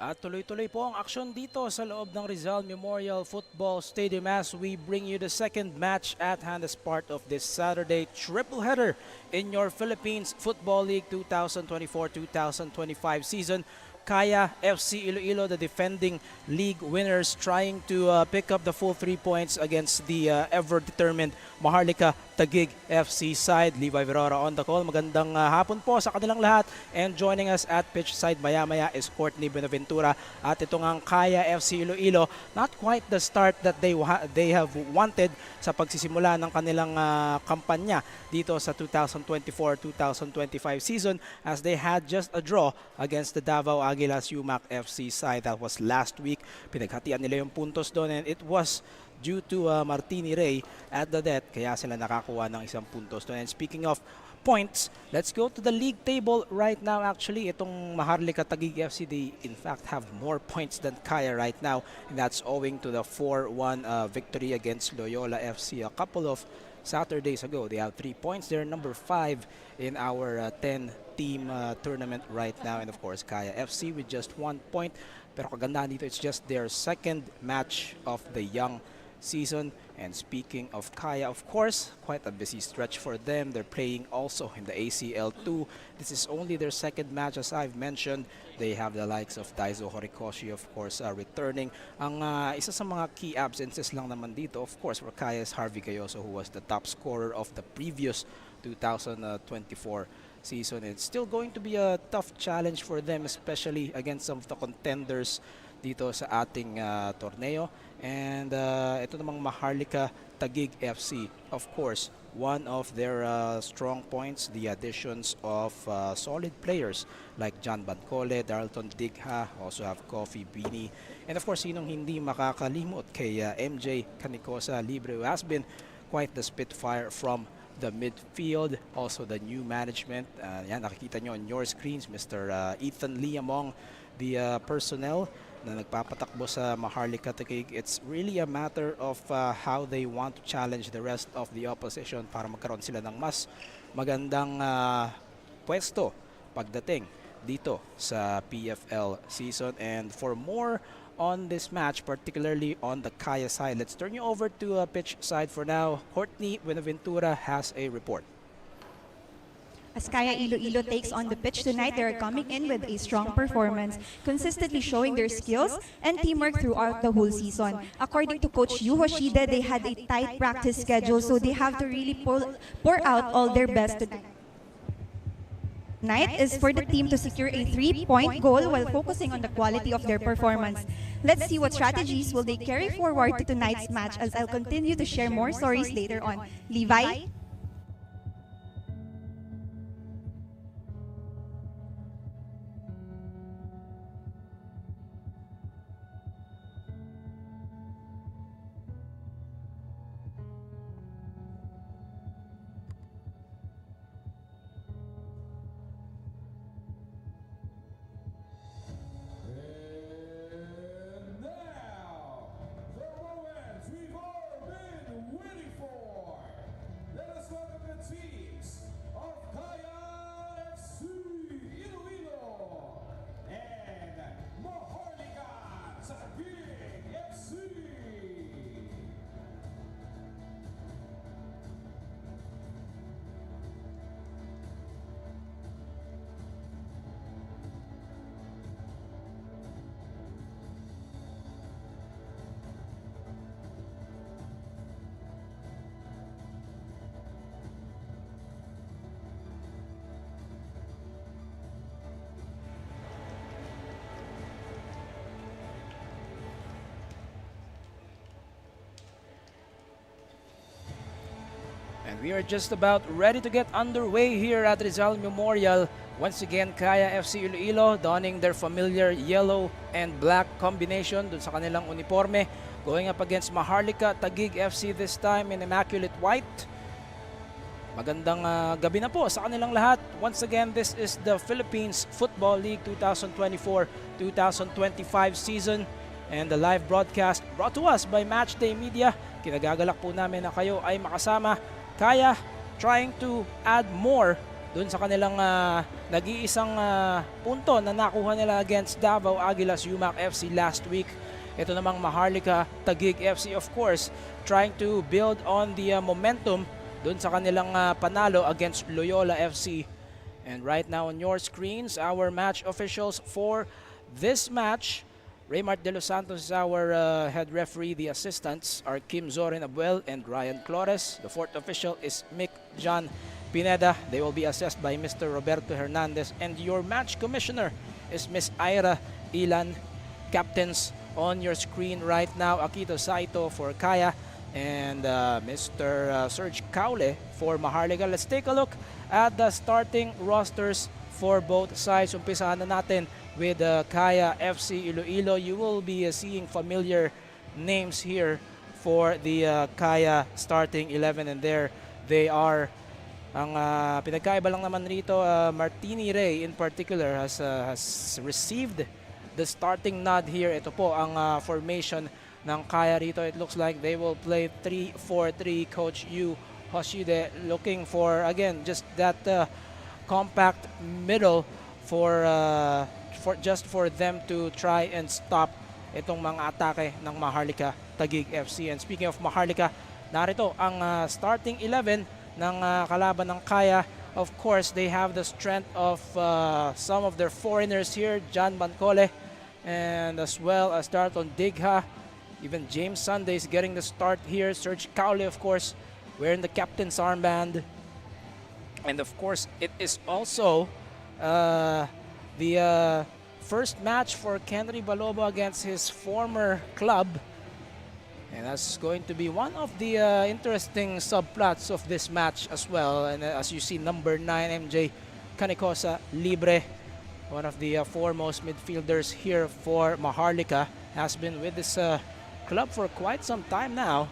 At tuloy-tuloy po ang aksyon dito sa loob ng Rizal Memorial Football Stadium as we bring you the second match at hand as part of this Saturday triple header in your Philippines Football League 2024-2025 season. Kaya FC Iloilo, the defending league winners, trying to pick up the full 3 points against the ever-determined Maharlika Taguig FC side. Levi Verora on the call. Magandang hapon po sa kanilang lahat. And joining us at pitch side maya-maya is Courtney Benaventura. At ito ngang Kaya FC Iloilo, not quite the start that they have wanted sa pagsisimula ng kanilang kampanya dito sa 2024-2025 season as they had just a draw against the Davao Aguilas UMAC FC side. That was last week. Pinaghatian nila yung puntos doon and it was due to Martini Ray at the death kaya sila nakakuha ng isang puntos doon. And speaking of points, let's go to the league table right now. Actually, itong Maharlika Taguig FC, they in fact have more points than Kaya right now, and that's owing to the 4-1 victory against Loyola FC a couple of Saturdays ago. They have 3 points. They're number 5 in our 10-team tournament right now. And of course, Kaya FC with just 1 point. Pero kagandahan dito, it's just their second match of the young season. And speaking of Kaya, of course, quite a busy stretch for them. They're playing also in the ACL2. This is only their second match, as I've mentioned. They have the likes of Daizo Horikoshi, of course, returning. Ang isa sa mga key absences lang naman dito, of course, for Kaya is Harvey Cayoso, who was the top scorer of the previous 2024 season. It's still going to be a tough challenge for them, especially against some of the contenders dito sa ating torneo. And ito namang Maharlika Taguig FC, of course, one of their strong points, the additions of solid players like John Bancole, Darlton Digha, also have Coffee Bini, and of course, sinong hindi makakalimot kay MJ Canicosa Libre, who has been quite the spitfire from the midfield. Also the new management, yan nakikita nyo on your screens, Mr. Ethan Lee among the personnel na nagpapatakbo sa Maharlika Taguig. It's really a matter of how they want to challenge the rest of the opposition para magkaroon sila ng mas magandang pwesto pagdating dito sa PFL season. And for more on this match, particularly on the Kaya side, let's turn you over to pitch side for now. Courtney Benaventura has a report. As Kaya Iloilo takes on the pitch tonight, they are coming in with a strong performance, consistently showing their skills and teamwork throughout the whole season. According to Coach Yu Hoshide, they had a tight practice schedule, so they have to really pour out all their best tonight is for the team to secure a 3-point goal while focusing on the quality of their performance. Let's see what strategies will they carry forward to tonight's match as I'll continue to share more stories later on. Levi? Teams of Kaya FC Iloilo and Maharlika Taguig FC. And we are just about ready to get underway here at Rizal Memorial. Once again, Kaya FC Iloilo donning their familiar yellow and black combination dun sa kanilang uniforme. Going up against Maharlika Taguig FC this time in immaculate white. Magandang gabi na po sa kanilang lahat. Once again, this is the Philippines Football League 2024-2025 season. And the live broadcast brought to us by Matchday Media. Kinagagalak po namin na kayo ay makasama. Kaya trying to add more dun sa kanilang nag-iisang punto na nakuha nila against Davao Aguilas UMAC FC last week. Ito namang Maharlika Taguig FC, of course, trying to build on the momentum dun sa kanilang panalo against Loyola FC. And right now on your screens, our match officials for this match. Raymart De Los Santos is our head referee. The assistants are Kim Zorin Abuel and Ryan Flores. The fourth official is Mick John Pineda. They will be assessed by Mr. Roberto Hernandez. And your match commissioner is Miss Ira Ilan. Captains on your screen right now, Akito Saito for Kaya and Mr. Serge Caule for Maharlika. Let's take a look at the starting rosters for both sides. Umpisahan na natin with Kaya FC Iloilo. You will be seeing familiar names here for the Kaya starting 11, and there they are. Ang pinagkaiba lang naman rito, Martini Ray in particular has received the starting nod here. Ito po ang formation ng Kaya rito. It looks like they will play 3-4-3. Coach Yu Hoshide looking for, again, just that compact middle for them to try and stop itong mga atake ng Maharlika Taguig FC. And speaking of Maharlika, narito ang starting 11 ng kalaban ng Kaya. Of course, they have the strength of some of their foreigners here, John Bancole, and as well as Darton Digha. Even James Sunday is getting the start here. Serge Caule, of course, wearing the captain's armband. And of course, it is also the first match for Kenry Balobo against his former club. And that's going to be one of the interesting subplots of this match as well. And as you see, number 9, MJ Canicosa Libre, one of the foremost midfielders here for Maharlika, has been with this club for quite some time now.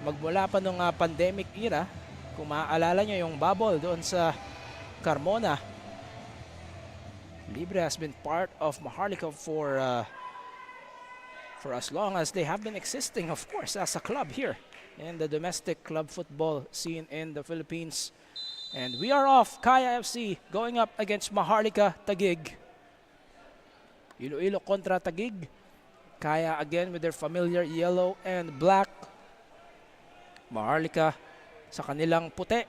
Magmula pa nung pandemic era, kung maaalala nyo yung bubble doon sa Carmona, Libre has been part of Maharlika for as long as they have been existing, of course, as a club here in the domestic club football scene in the Philippines. And we are off. Kaya FC going up against Maharlika Taguig. Iloilo kontra Taguig. Kaya again with their familiar yellow and black. Maharlika sa kanilang puti.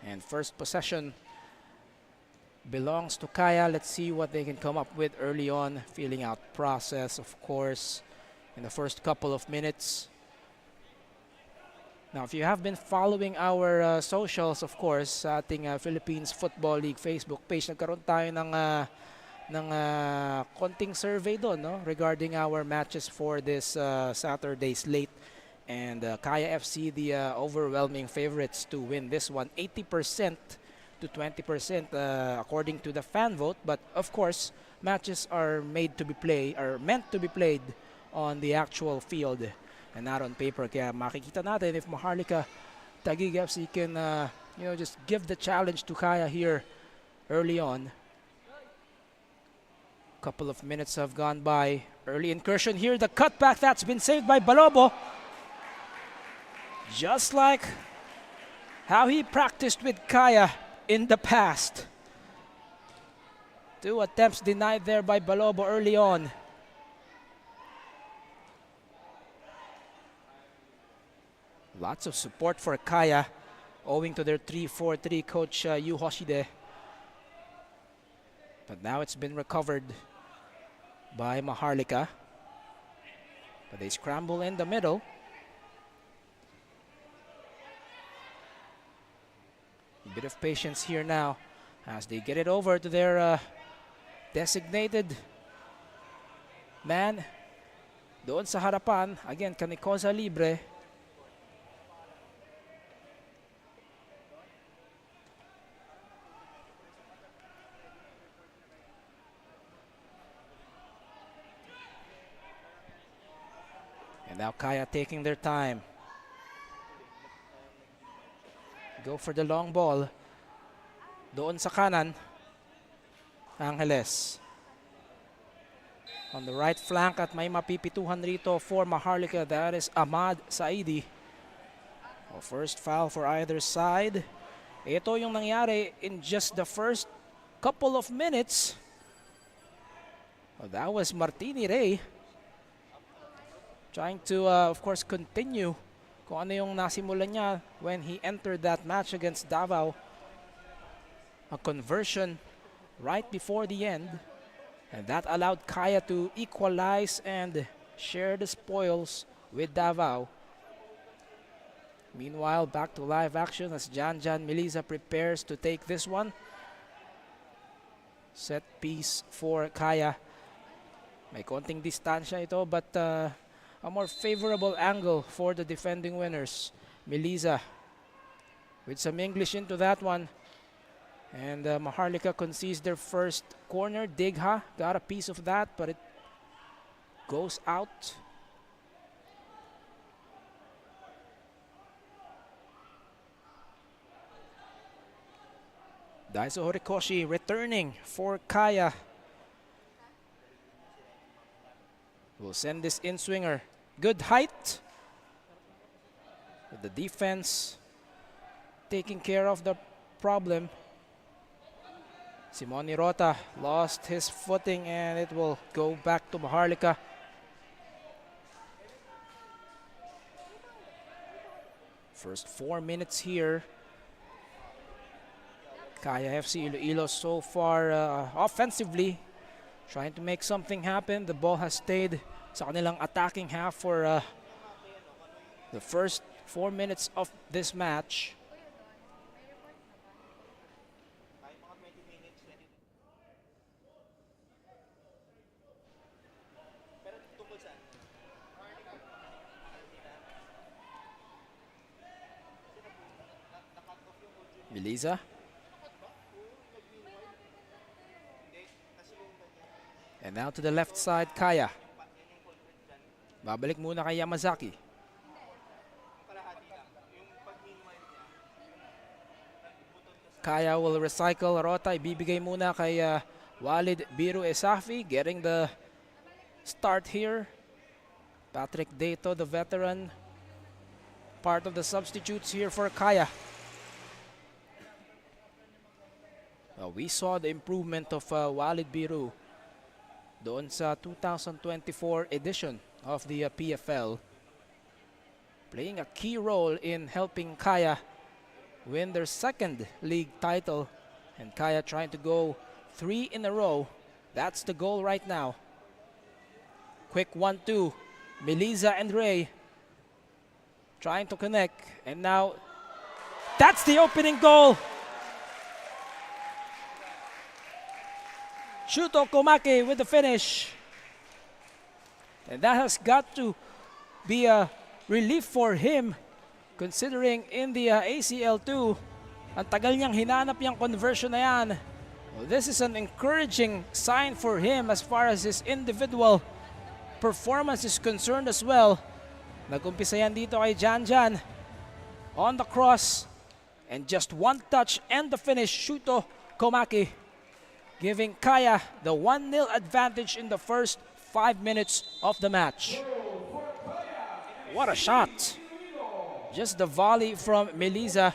And first possession belongs to Kaya. Let's see what they can come up with early on. Feeling out process, of course, in the first couple of minutes. Now, if you have been following our socials, of course, sa ating Philippines Football League Facebook page, nagkaroon tayo ng konting survey doon, no, regarding our matches for this Saturday slate. And Kaya FC, the overwhelming favorites to win this one, 80% to 20% according to the fan vote. But of course, matches are meant to be played on the actual field and not on paper. Kaya makikita natin if Maharlika Taguig FC can just give the challenge to Kaya here early on. Couple of minutes have gone by. Early incursion here, the cutback that's been saved by Balobo. Just like how he practiced with Kaya in the past. 2 attempts denied there by Balobo early on. Lots of support for Kaya owing to their 3-4-3 coach Yu Hoshide. But now it's been recovered by Maharlika. But they scramble in the middle. A bit of patience here now as they get it over to their designated man. Doon sa harapan, again, Canicosa Libre. And now Kaya taking their time. Go for the long ball. Doon sa kanan, Angeles. On the right flank at may mapipituhan rito for Maharlika. That is Ahmad Saidi. First foul for either side. Ito yung nangyari in just the first couple of minutes. Well, that was Martini Rey trying to, of course, continue kung ano yung nasimulan niya when he entered that match against Davao. A conversion right before the end, and that allowed Kaya to equalize and share the spoils with Davao. Meanwhile, back to live action as Jan Miliza prepares to take this one. Set piece for Kaya. May konting distansya ito, but a more favorable angle for the defending winners. Miliza with some English into that one. And Maharlika concedes their first corner. Digha got a piece of that, but it goes out. Daiso Horikoshi returning for Kaya. Will send this in swinger. Good height. With the defense taking care of the problem. Simone Rota lost his footing and it will go back to Maharlika. First 4 minutes here. Kaya FC Iloilo so far offensively trying to make something happen. The ball has stayed sa kanilang attacking half for the first 4 minutes of this match. Miliza. And now to the left side, Kaya. Babalik muna kay Yamazaki. Kaya will recycle. Rota ibibigay muna kay Walid Biru Esafi, getting the start here. Patrick Deto, the veteran, part of the substitutes here for Kaya. We saw the improvement of Walid Biru doon sa 2024 edition of the PFL, playing a key role in helping Kaya win their second league title, and Kaya trying to go 3 in a row. That's the goal right now. Quick 1-2. Miliza and Ray trying to connect, and now that's the opening goal. Shuto Komake with the finish. And that has got to be a relief for him, considering in the ACL2, ang tagal niyang hinanap yung conversion na yan. Well, this is an encouraging sign for him as far as his individual performance is concerned as well. Nag-umpisa yan dito kay Jan on the cross, and just one touch and the finish. Shuto Komake giving Kaya the 1-0 advantage in the first 5 minutes of the match. What a shot! Just the volley from Miliza.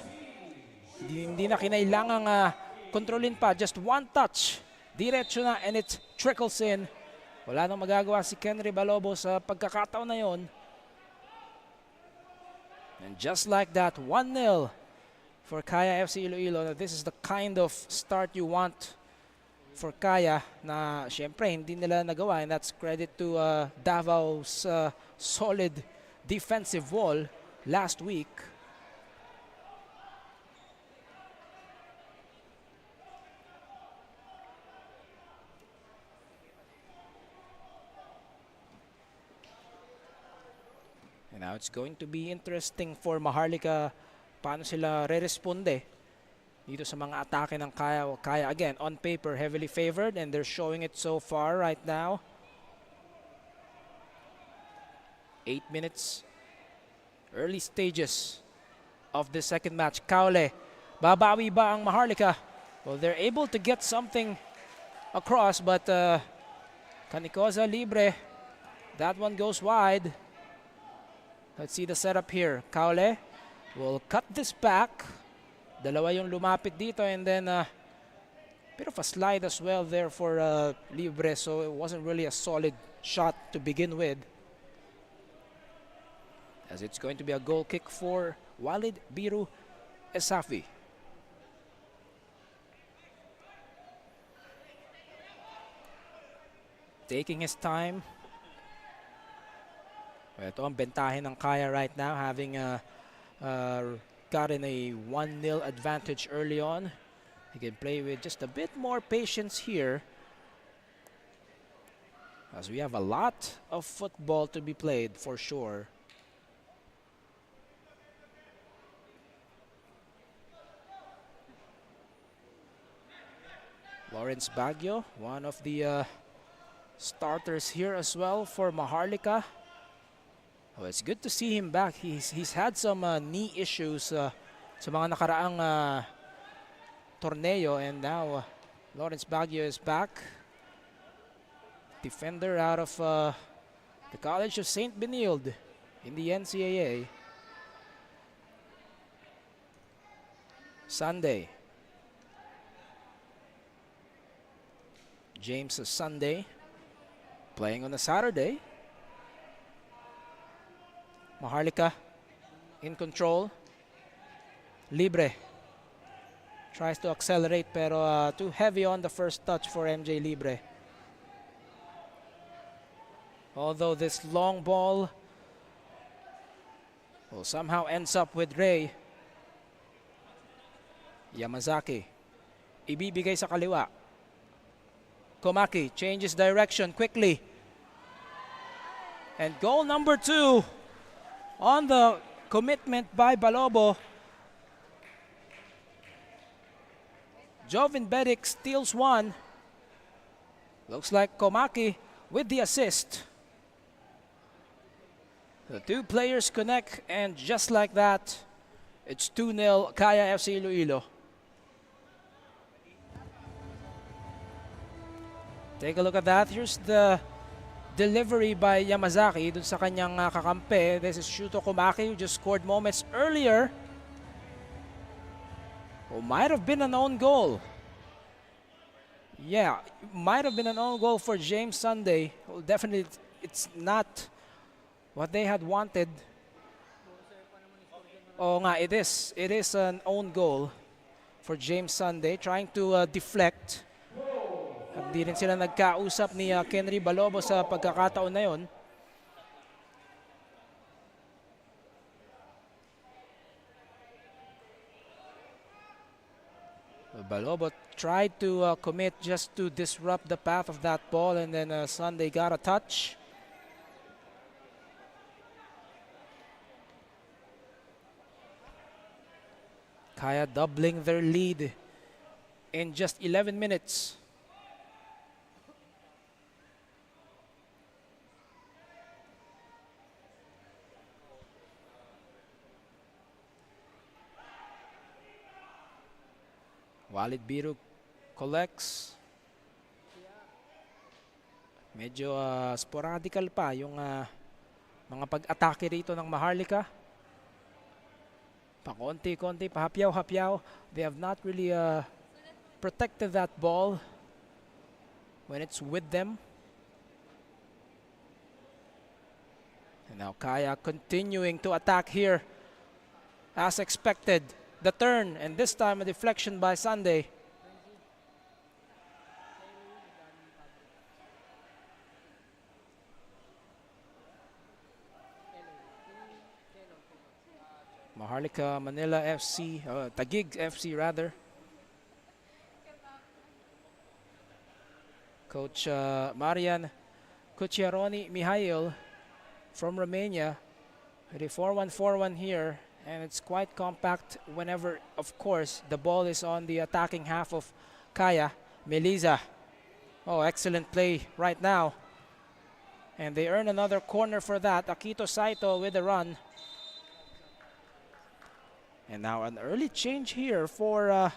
Hindi na kinailangang kontrolin pa. Just one touch. Diretso na, and it trickles in. Wala nang magagawa si Kenry Balobo sa pagkakataon na yon. And just like that, 1-0 for Kaya FC Iloilo. This is the kind of start you want for Kaya na syempre hindi nila nagawa, and that's credit to Davao's solid defensive wall last week. And now it's going to be interesting for Maharlika paano sila re-responde dito sa mga atake ng Kaya. Kaya again, on paper, heavily favored, and they're showing it so far right now. 8 minutes, early stages of the second match. Kaule, babawi ba ang Maharlika? Well, they're able to get something across, but Canicoza libre. That one goes wide. Let's see the setup here. Kaule will cut this back. Dalawa yung lumapit dito, and then bit of a slide as well there for Libre, so it wasn't really a solid shot to begin with. As it's going to be a goal kick for Walid Biru Esafi. Taking his time. Ito ang bentahin ng Kaya right now, having gotten a 1-0 advantage early on. He can play with just a bit more patience here, as we have a lot of football to be played for sure. Lawrence Baguio, one of the starters here as well for Maharlika. Oh, it's good to see him back. He's had some knee issues sa mga nakaraang torneo, and now Lawrence Baguio is back. Defender out of the College of St. Benilde in the NCAA. Sunday. James Sunday playing on a Saturday. Maharlika in control. Libre tries to accelerate, pero too heavy on the first touch for MJ Libre. Although this long ball will somehow ends up with Ray. Yamazaki ibibigay sa kaliwa. Komaki changes direction quickly. And goal number 2 on the commitment by Balobo. Jovin Bedic steals one. Looks like Komaki with the assist. The two players connect, and just like that, it's 2-0 Kaya FC Iloilo. Take a look at that. Here's the delivery by Yamazaki dun sa kanyang kakampi. This is Shuto Komaki, who just scored moments earlier. Who might have been an own goal. Yeah, might have been an own goal for James Sunday. Well, definitely, it's not what they had wanted. Oh nga, it is. It is an own goal for James Sunday, trying to deflect. Hindi rin sila nagkausap ni Kenry Balobo sa pagkakataon na yon. Balobo tried to commit just to disrupt the path of that ball, and then Sunday got a touch. Kaya doubling their lead in just 11 minutes. Walid Biru collects. Medyo sporadical pa yung mga pag-atake rito ng Maharlika. Pakonti-konti, pahapyaw-hapyaw. They have not really protected that ball when it's with them. And now Kaya continuing to attack here as expected. The turn, and this time a deflection by Sunday. Maharlika Manila FC, Taguig FC rather. Coach Marian Cucciaroni Mihail from Romania. Ready 4-1-4-1 here. And it's quite compact whenever, of course, the ball is on the attacking half of Kaya. Meliza. Oh, excellent play right now. And they earn another corner for that. Akito Saito with a run. And now an early change here for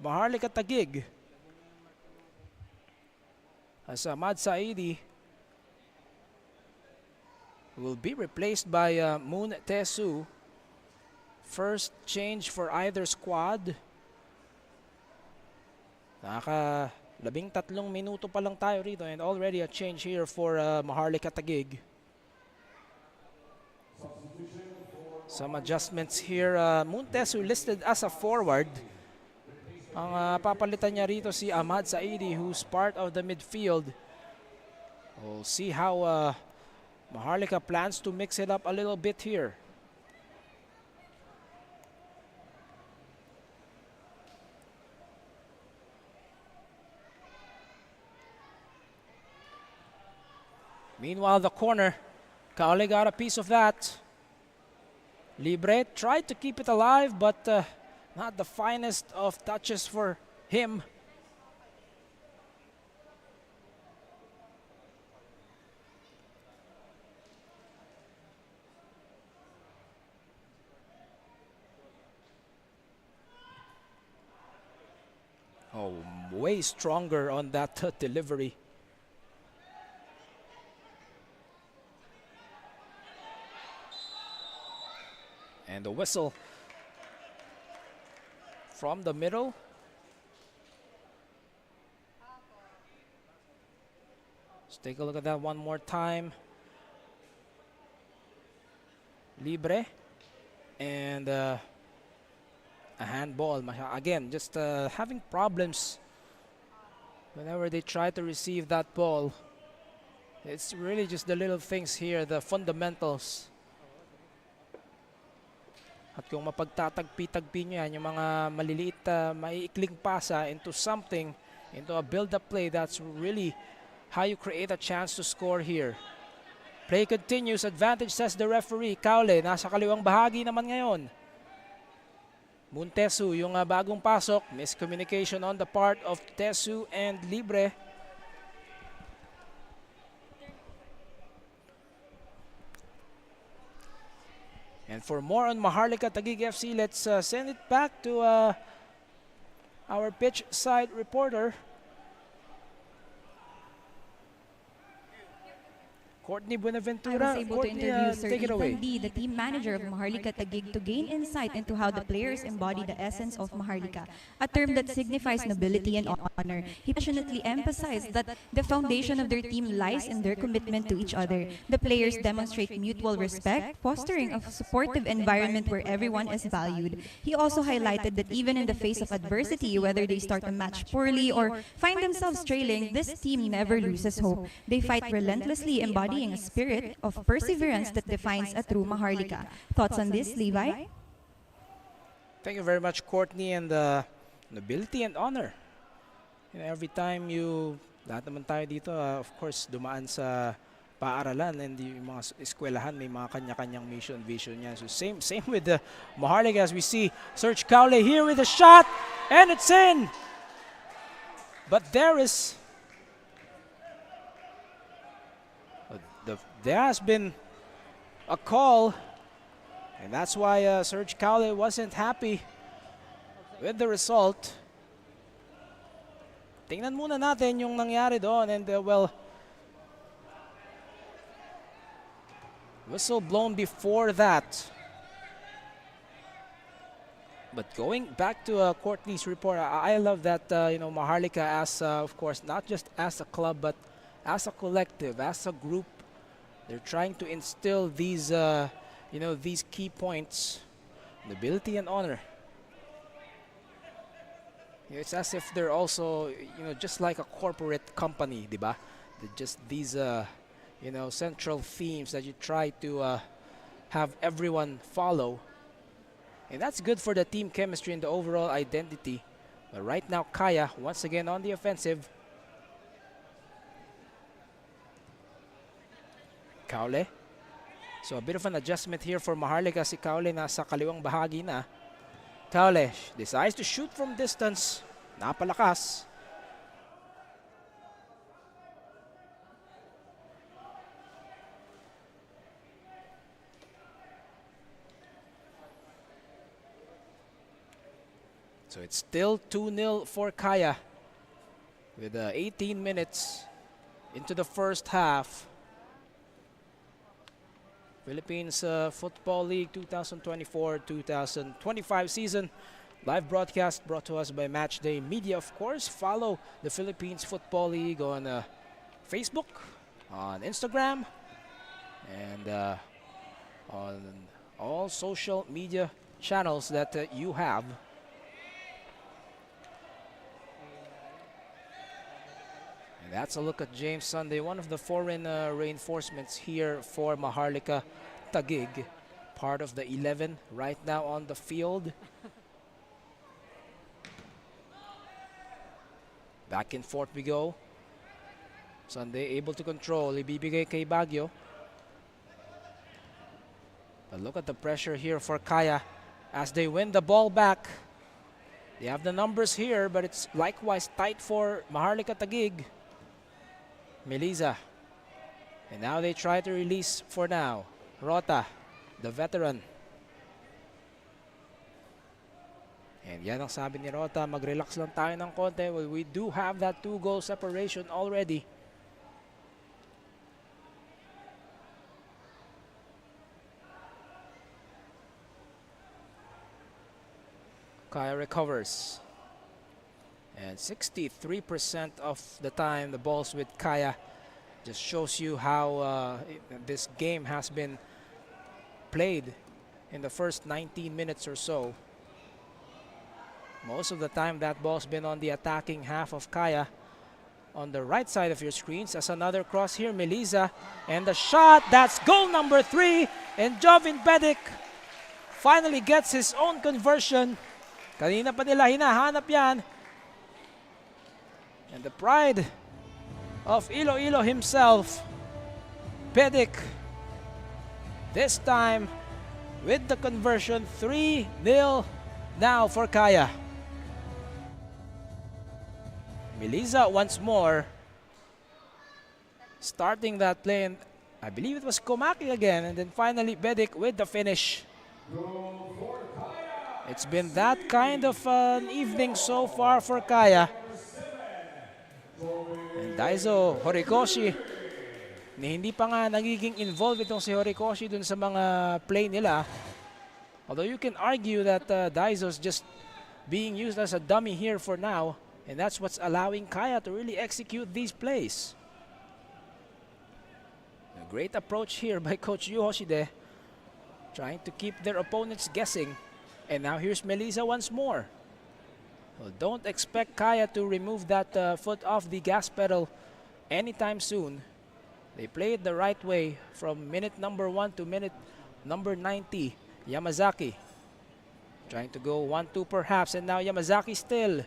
Maharlika Taguig. As Ahmad Saidi will be replaced by Moon Tesu First change for either squad. Naka 13 minuto pa lang tayo rito and already a change here for Maharlika Taguig. Some adjustments here. Montes, who listed as a forward. Ang papalitan niya rito si Ahmad Saidi, who's part of the midfield. We'll see how Maharlika plans to mix it up a little bit here. Meanwhile, the corner, Kaole got a piece of that. Libre tried to keep it alive, but not the finest of touches for him. Oh, way stronger on that delivery. And the whistle from the middle. Let's take a look at that one more time. Libre. And a handball. Again, just having problems whenever they try to receive that ball. It's really just the little things here, the fundamentals. At kung mapagtatagpi-tagpi nyo yan, yung mga maliliit, maiikling pasa into something, into a build-up play, that's really how you create a chance to score here. Play continues, advantage says the referee. Kaole, nasa kaliwang bahagi naman ngayon. Montesu, yung bagong pasok, miscommunication on the part of Tesu and Libre. And for more on Maharlika Taguig FC, let's send it back to our pitch side reporter, Courtney Buenaventura. I was able Courtney, to interview Sir take it away. Ethan D, the team manager of Maharlika Taguig, to gain insight into how the players embody the essence of Maharlika, a term that signifies nobility and honor. He passionately emphasized that the foundation of their team lies in their commitment to each other. The players demonstrate mutual respect, fostering a supportive environment where everyone is valued. He also highlighted that even in the face of adversity, whether they start a match poorly or find themselves trailing, this team never loses hope. They fight relentlessly, embodying a spirit of perseverance that defines a true Maharlika. Thoughts on this, Levi? Thank you very much, Courtney, and nobility and honor. You know, every time lahat naman tayo dito, of course, dumaan sa paaralan and yung mga eskwelahan, may mga kanya-kanyang mission, vision yan. So same with the Maharlika as we see Serge Kaole here with a shot, and it's in! But there has been a call, and that's why Serge Kaole wasn't happy with the result. Tingnan muna natin yung nangyari doon, and whistle blown before that. But going back to Courtney's report, I love that Maharlika, as of course, not just as a club but as a collective, as a group, they're trying to instill these these key points, nobility and honor. It's as if they're also, just like a corporate company, diba? Just these, central themes that you try to have everyone follow. And that's good for the team chemistry and the overall identity. But right now, Kaya, once again on the offensive. Kaole. So a bit of an adjustment here for Maharlika. Si Kaole nasa kaliwang bahagi na. Kaole decides to shoot from distance. Napalakas. So it's still 2-0 for Kaya with 18 minutes into the first half. Philippines Football League 2024-2025 season. Live broadcast brought to us by Matchday Media, of course. Follow the Philippines Football League on Facebook, on Instagram, and on all social media channels that you have. And that's a look at James Sunday, one of the foreign reinforcements here for Maharlika Taguig, part of the 11 right now on the field. Back and forth we go. Sunday able to control. Ibibigay kay Baguio. But look at the pressure here for Kaya as they win the ball back. They have the numbers here, but it's likewise tight for Maharlika Taguig. Melisa. And now they try to release for now. Rota, the veteran. And yan ang sabi ni Rota, mag-relax lang tayo ng konti. Well, we do have that 2-goal separation already. Kaya recovers. And 63% of the time the ball's with Kaya. Just shows you how this game has been played in the first 19 minutes or so. Most of the time that ball's been on the attacking half of Kaya. On the right side of your screens as another cross here, Melisa. And the shot, that's goal number 3. And Jovin Bedic finally gets his own conversion. Kanina pa nila hinahanap yan. And the pride of Iloilo himself, Bedic, this time with the conversion, 3-0 now for Kaya. Melisa once more starting that play, and I believe it was Komaki again, and then finally Bedic with the finish. It's been that kind of an evening so far for Kaya. And Daiso Horikoshi, hindi pa nga nagiging involved itong si Horikoshi dun sa mga play nila. Although you can argue that Daiso's just being used as a dummy here for now. And that's what's allowing Kaya to really execute these plays. A great approach here by Coach Yu Hoshide, trying to keep their opponents guessing. And now here's Melisa once more. Well, don't expect Kaya to remove that foot off the gas pedal anytime soon. They played the right way from minute number 1 to minute number 90. Yamazaki trying to go 1-2 perhaps, and now Yamazaki still.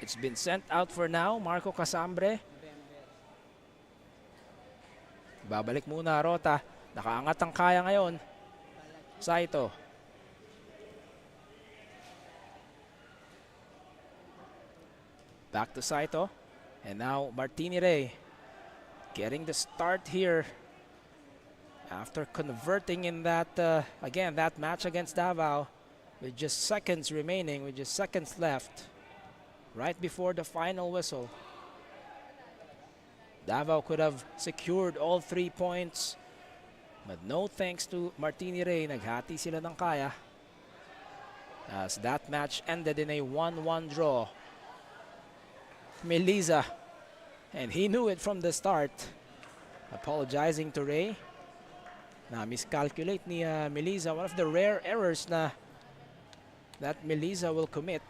It's been sent out for now. Marco Casambre. Babalik muna Rota. Nakaangat ang Kaya ngayon. Saito. Back to Saito. And now Martini Ray getting the start here after converting in that, again, that match against Davao with just seconds remaining, with just seconds left. Right before the final whistle. Davao could have secured all 3 points, but no thanks to Martini Ray. Naghati sila ng Kaya as that match ended in a 1-1 draw. Melisa, and he knew it from the start, apologizing to Ray. Na miscalculate ni Melisa, one of the rare errors na that Melisa will commit.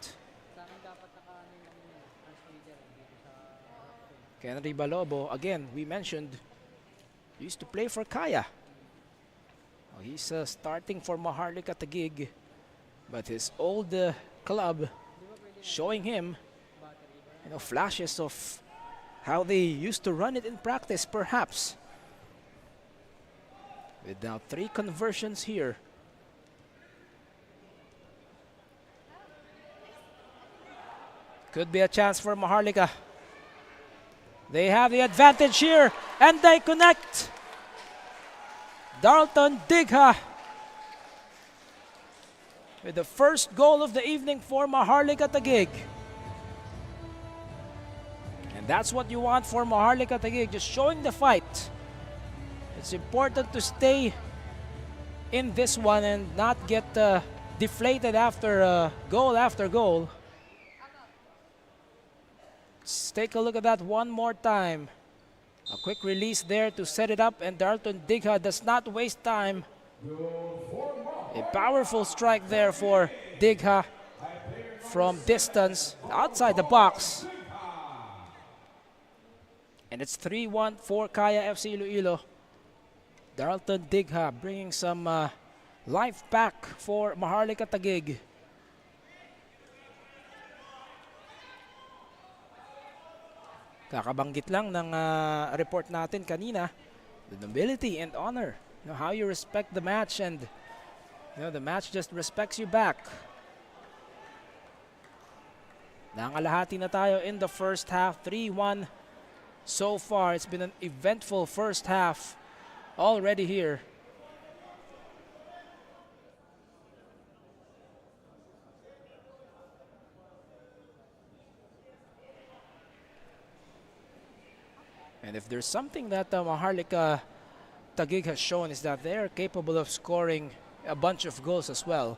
Kenry Balobo, again, we mentioned, used to play for Kaya. Well, he's starting for Maharlika Taguig, but his old club showing him, flashes of how they used to run it in practice, perhaps. With now 3 conversions here. Could be a chance for Maharlika. They have the advantage here, and they connect. Darlton Digha with the first goal of the evening for Maharlika Taguig. And that's what you want for Maharlika Taguig, just showing the fight. It's important to stay in this one and not get deflated after goal after goal. Let's take a look at that one more time. A quick release there to set it up, and Darlton Digha does not waste time. A powerful strike there for Digha from distance, outside the box. And it's 3-1 for Kaya FC Iloilo. Darlton Digha bringing some life back for Maharlika Taguig. Kakabanggit lang ng report natin kanina, the nobility and honor. You know, how you respect the match, and you know, the match just respects you back. Nangalahati na tayo in the first half, 3-1 so far. It's been an eventful first half already here. And if there's something that Maharlika Taguig has shown, is that they are capable of scoring a bunch of goals as well.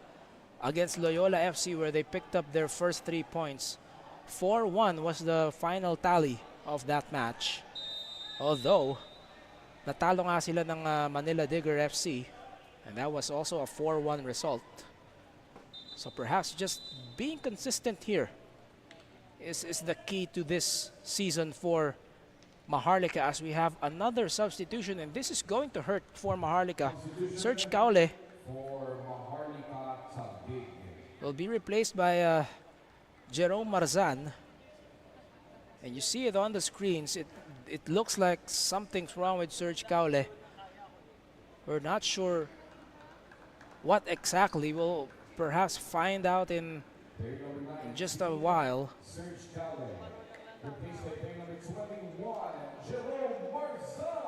Against Loyola FC, where they picked up their first 3 points. 4-1 was the final tally of that match. Although, natalo nga sila ng Manila Digger FC, and that was also a 4-1 result. So perhaps just being consistent here is the key to this season for Maharlika, as we have another substitution, and this is going to hurt for Maharlika. Serge Caule For Maharlika Taguig. will be replaced by Jerome Marzan. And you see it on the screens. It looks like something's wrong with Serge Caule. We're not sure what exactly. We'll perhaps find out in just a while. Serge Caule, replaced by player number 21, Jerome Marzan.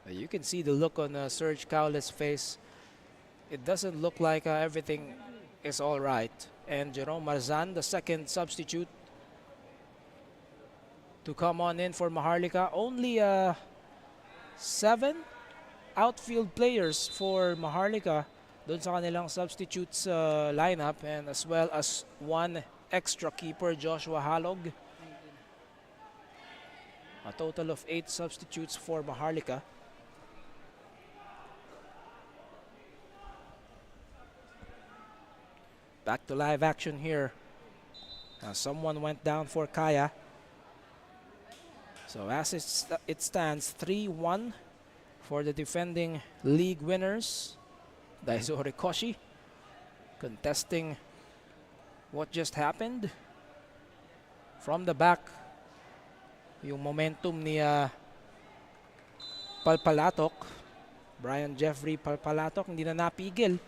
You can see the look on Serge Caule's face. It doesn't look like everything is all right. And Jerome Marzan, the second substitute to come on in for Maharlika. Only 7 outfield players for Maharlika doon sa kanilang substitutes lineup, and as well as 1 extra keeper, Joshua Halog. A total of 8 substitutes for Maharlika. Back to live action here. Someone went down for Kaya. So as it stands, 3-1 for the defending league winners. Daiso Horikoshi contesting what just happened. From the back, yung momentum ni Palpalatok, Brian Jeffrey Palpalatok, hindi na napigil.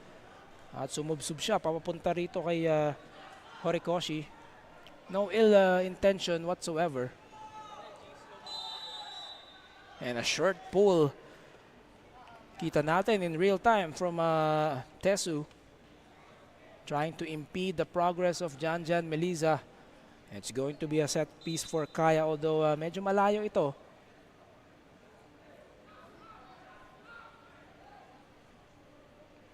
At sumubsub siya papapunta rito kay Horikoshi. No ill intention whatsoever. And a short pull. Kita natin in real time from Tesu. Trying to impede the progress of Jan Meliza. It's going to be a set piece for Kaya, although medyo malayo ito.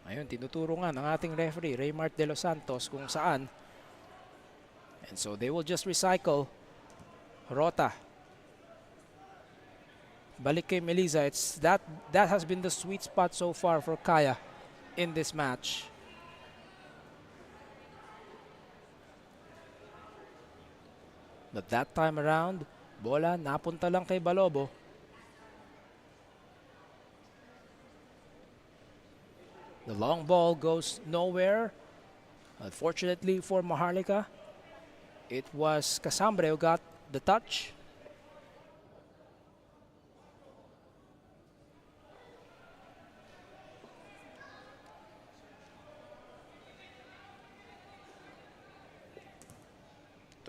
Ayun, tinuturo nga ng ating referee, Raymart De Los Santos, kung saan. And so they will just recycle Rota. Balik kay Meliza. It's that has been the sweet spot so far for Kaya in this match. But that time around, bola napunta lang kay Balobo. The long ball goes nowhere. Unfortunately for Maharlika, it was Casambre who got the touch.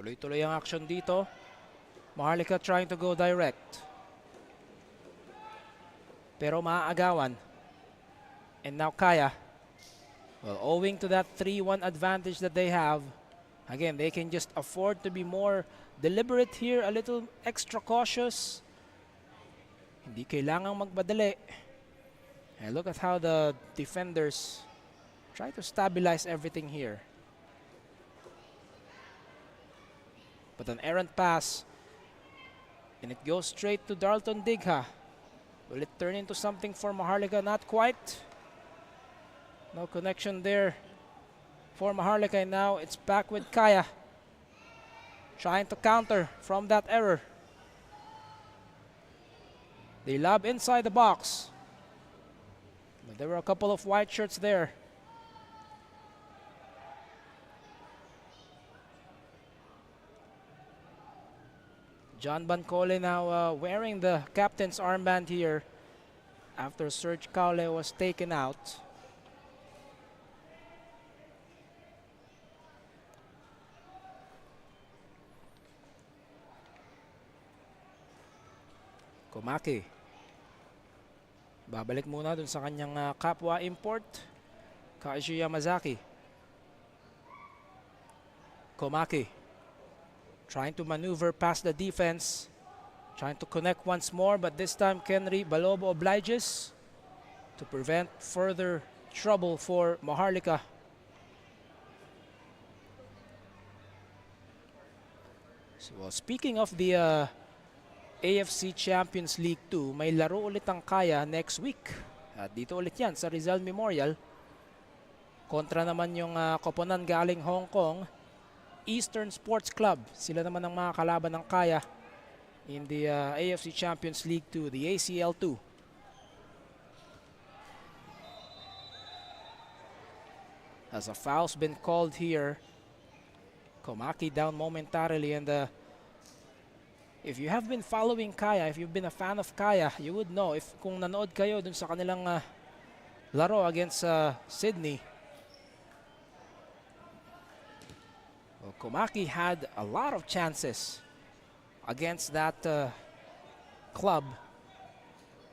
Tuloy-tuloy ang action dito. Maharlika trying to go direct. Pero maaagawan. And now Kaya, well, owing to that 3-1 advantage that they have, again, they can just afford to be more deliberate here, a little extra cautious. Hindi kailangang magmadali. And look at how the defenders try to stabilize everything here. But an errant pass, and it goes straight to Darlton Digha. Will it turn into something for Maharlika? Not quite. No connection there for Maharlika, and now it's back with Kaya, trying to counter from that error. They lob inside the box, but there were a couple of white shirts there. John Bancole now wearing the captain's armband here after Serge Caule was taken out. Komaki. Babalik muna dun sa kanyang kapwa import, Kaiji Yamazaki. Komaki trying to maneuver past the defense, trying to connect once more, but this time Kenry Balobo obliges to prevent further trouble for Maharlika. So, speaking of the AFC Champions League 2, may laro ulit ang Kaya next week. At dito ulit yan sa Rizal Memorial. Kontra naman yung koponan galing Hong Kong, Eastern Sports Club. Sila naman ang mga kalaban ng Kaya in the AFC Champions League 2, the ACL 2. As a foul's been called here, Komaki down momentarily, and if you have been following Kaya, if you've been a fan of Kaya, you would know, if kung nanood kayo dun sa kanilang laro against Sydney, well, Komaki had a lot of chances against that club.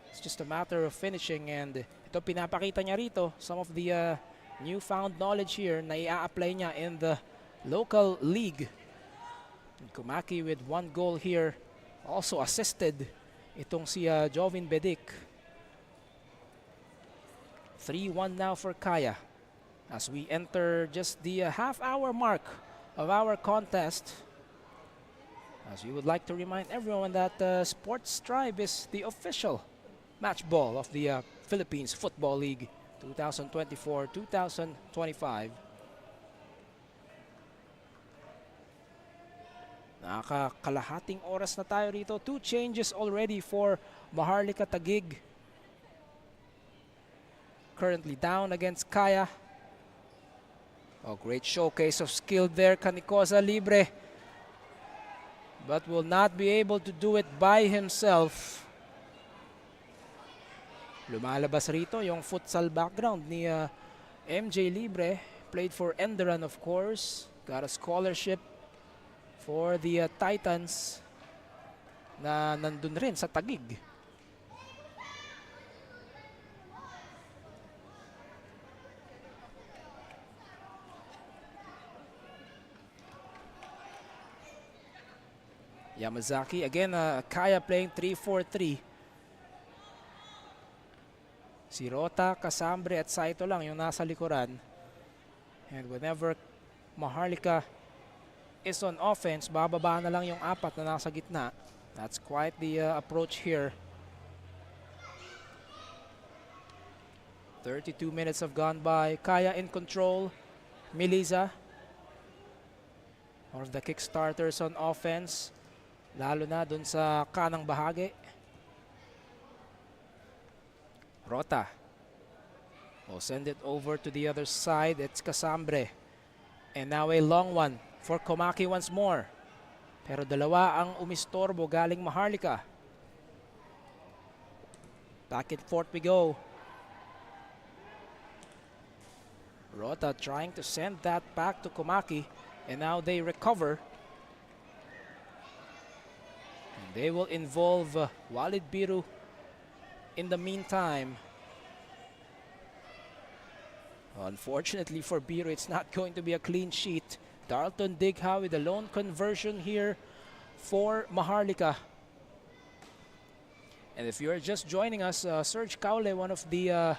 It's just a matter of finishing, and ito pinapakita niya rito, some of the newfound knowledge here na i-apply niya in the local league. And Komaki with one goal here, also assisted itong si Jovin Bedic. 3-1 now for Kaya as we enter just the half-hour mark of our contest. As we would like to remind everyone that Sports Tribe is the official match ball of the Philippines Football League 2024-2025. Nakakalahating oras na tayo rito. 2 changes already for Maharlika Taguig. Currently down against Kaya. Oh, great showcase of skill there, Canicosa Libre. But will not be able to do it by himself. Lumalabas rito yung futsal background ni MJ Libre. Played for Enderan, of course. Got a scholarship for the Titans na nandun rin sa Taguig. Yamazaki, again, Kaya playing 3-4-3. Si Rota, Casambre at Saito lang yung nasa likuran. And whenever Maharlika is on offense, bababa na lang yung apat na nasa gitna. That's quite the approach here. 32 minutes have gone by. Kaya in control. Miliza, one of the kickstarters on offense, lalo na dun sa kanang bahagi. Rota will send it over to the other side. It's Casambre. And now a long one for Komaki once more. Pero dalawa ang umistorbo galing Maharlika. Back and forth we go. Rota trying to send that back to Komaki. And now they recover. And they will involve Walid Biru in the meantime. Unfortunately for Biru, it's not going to be a clean sheet. Darlton Digha with a lone conversion here for Maharlika. And if you're just joining us, Serge Caule, one of the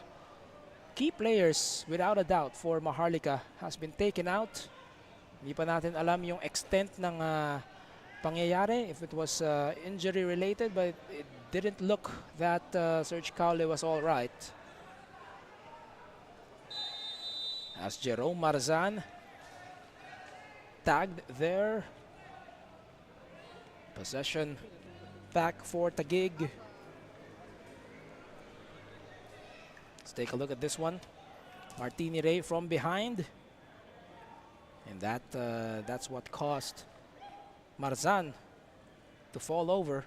key players without a doubt for Maharlika, has been taken out. Hindi pa natin alam yung extent ng pangyayari, if it was injury related, but it didn't look that Serge Caule was all right. As Jerome Marzan tagged there. Possession back for Taguig. Let's take a look at this one. Martini Ray from behind. And that's what caused Marzan to fall over.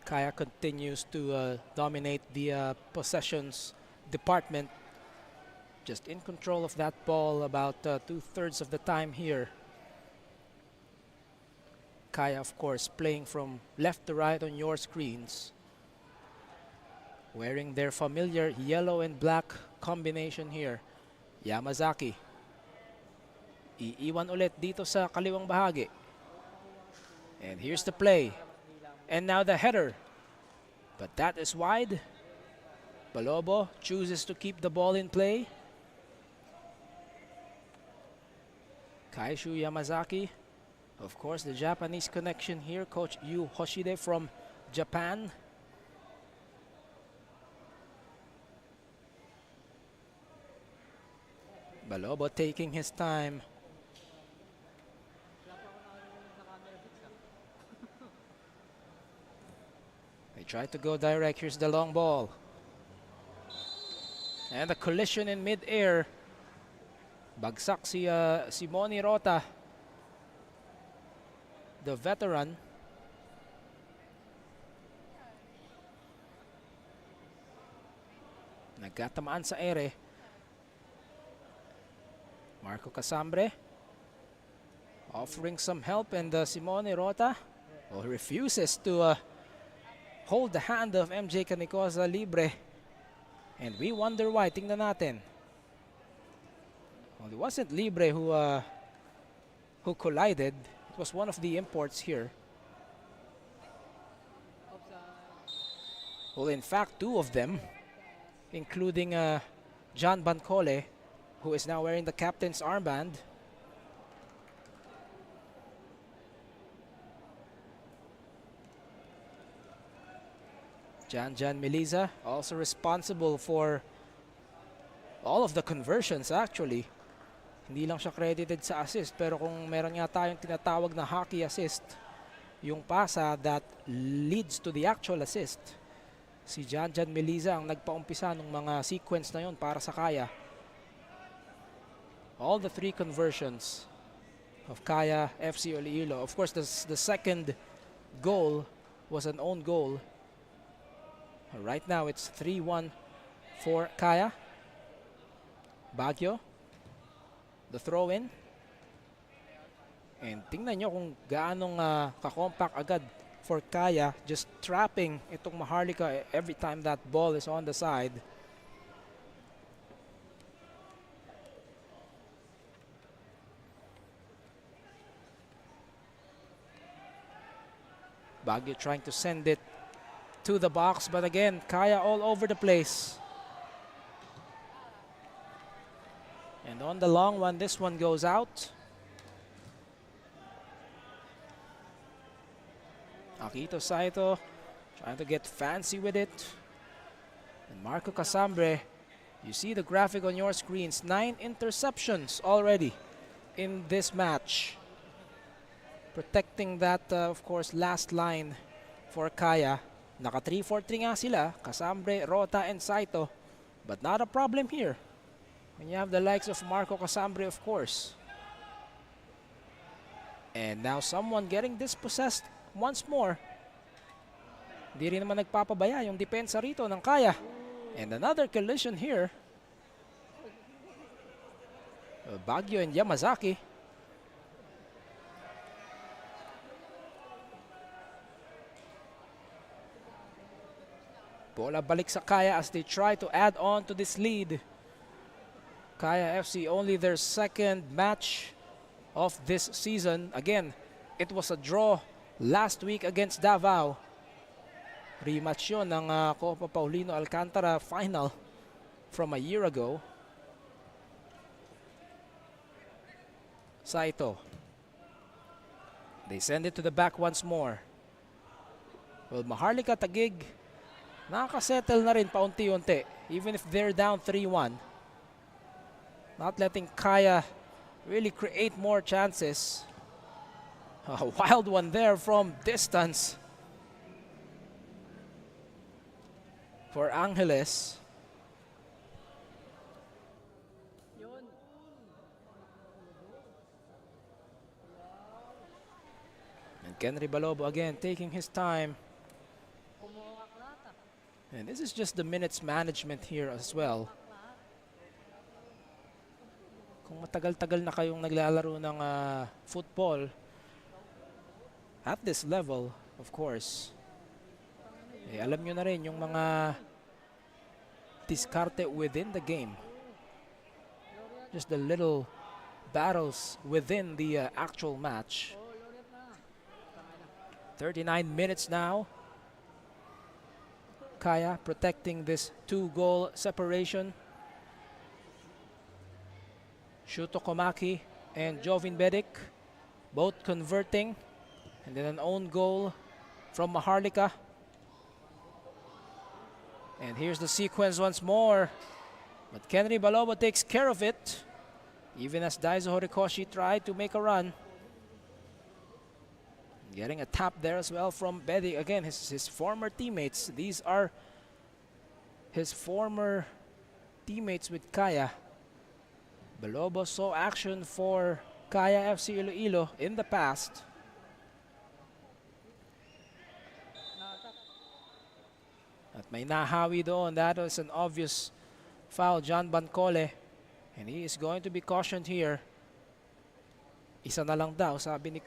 Kaya continues to dominate the possessions department. Just in control of that ball about 2/3 of the time here. Kaya, of course, playing from left to right on your screens. Wearing their familiar yellow and black combination here. Yamazaki. Iiwan ulit dito sa kaliwang bahagi. And here's the play. And now the header. But that is wide. Balobo chooses to keep the ball in play. Kaishu Yamazaki. Of course, the Japanese connection here. Coach Yu Hoshide from Japan. Balobo taking his time. They try to go direct. Here's the long ball. And the collision in mid-air. Bagsak si Simone Rota, the veteran. Nagkatamaan sa ere. Marco Casambre offering some help, and Simone Rota refuses to hold the hand of MJ Canicosa libre. And we wonder why. Tingnan natin. Well, it wasn't libre who collided. It was one of the imports here. Well, in fact, two of them, including John Bancole, who is now wearing the captain's armband. Jan Meliza, also responsible for all of the conversions actually. Hindi lang siya credited sa assist, pero kung meron nga tayong tinatawag na hockey assist, yung pasa that leads to the actual assist, si Jan Meliza ang nagpaumpisa ng mga sequence na yon para sa Kaya. All the three conversions of Kaya FC Iloilo. Of course, the second goal was an own goal. Right now, it's 3-1 for Kaya. Baguio, the throw-in. And tingnan nyo kung gaanong ka-compact agad for Kaya, just trapping itong Maharlika every time that ball is on the side. Baguio trying to send it to the box, but again, Kaya all over the place. And on the long one, this one goes out. Akito Saito trying to get fancy with it. And Marco Casambre, you see the graphic on your screens, 9 interceptions already in this match. Protecting that, of course, last line for Kaya. Naka 3-4-3 nga sila, Casambre, Rota, and Saito. But not a problem here when you have the likes of Marco Casambre, of course. And now someone getting dispossessed once more. Hindi rin naman nagpapabaya yung depensa rito ng Kaya. And another collision here. Baguio and Yamazaki. Bola balik sa Kaya as they try to add on to this lead. Kaya FC only their second match of this season. Again, it was a draw last week against Davao. Rematch yun ng Copa Paulino Alcantara final from a year ago. Saito. They send it to the back once more. Well, Maharlika Taguig, nakakasettle na rin paunti-unti. Even if they're down 3-1. Not letting Kaya really create more chances. A wild one there from distance for Angeles. And Kenry Balobo again taking his time. And this is just the minutes management here as well. Kung matagal-tagal na kayong naglalaro ng football at this level, of course, alam nyo na rin yung mga diskarte within the game. Just the little battles within the actual match. 39 minutes now. Kaya protecting this 2-goal separation. Shuto Komaki and Jovin Bedic both converting, and then an own goal from Maharlika. And here's the sequence once more, but Kenry Balobo takes care of it, even as Daiso Horikoshi tried to make a run. Getting a tap there as well from Bedic. Again, his former teammates. These are his former teammates with Kaya. Balobo saw action for Kaya FC Iloilo in the past. At may nahawi doon. That was an obvious foul, John Bancole. And he is going to be cautioned here. Isa na lang daw, sabi ni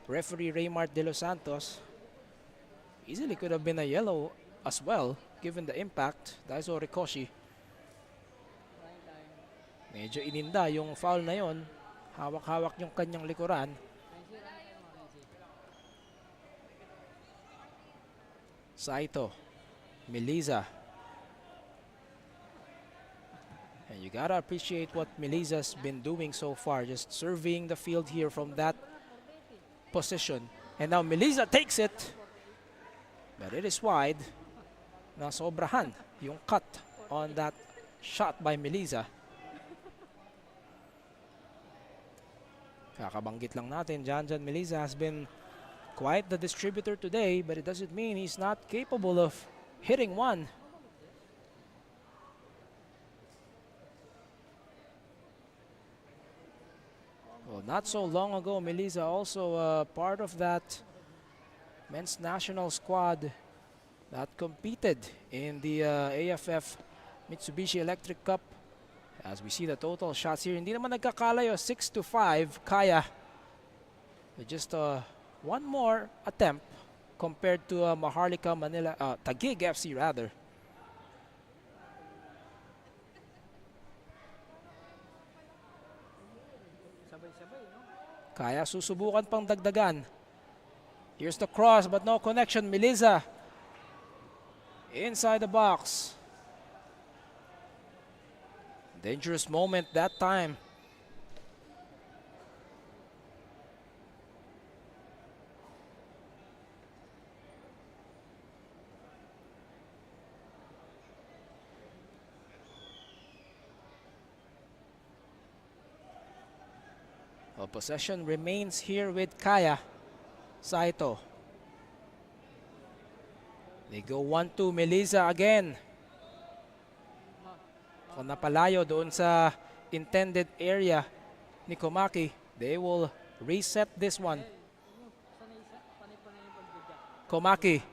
referee Raymart De Los Santos. Easily could have been a yellow as well, given the impact. Daiso Horikoshi. Medyo ininda yung foul na yon. Hawak-hawak yung kanyang likuran. Saito. Miliza. And you gotta appreciate what Miliza's been doing so far. Just surveying the field here from that position. And now Miliza takes it. But it is wide. Nasobrahan yung cut on that shot by Miliza. Kakabanggit lang natin, Jan Miliza has been quite the distributor today, but it doesn't mean he's not capable of hitting one. Well, not so long ago, Miliza also part of that men's national squad that competed in the AFF Mitsubishi Electric Cup. As we see the total shots here, hindi naman nagkakalayo, 6-5, Kaya. With just one more attempt compared to Maharlika Taguig FC rather. Kaya susubukan pang dagdagan. Here's the cross but no connection. Miliza inside the box. Dangerous moment that time. Well, possession remains here with Kaya. Saito. They go 1-2. Miliza again. Kung napalayo doon sa intended area ni Komaki, they will reset this one. Komaki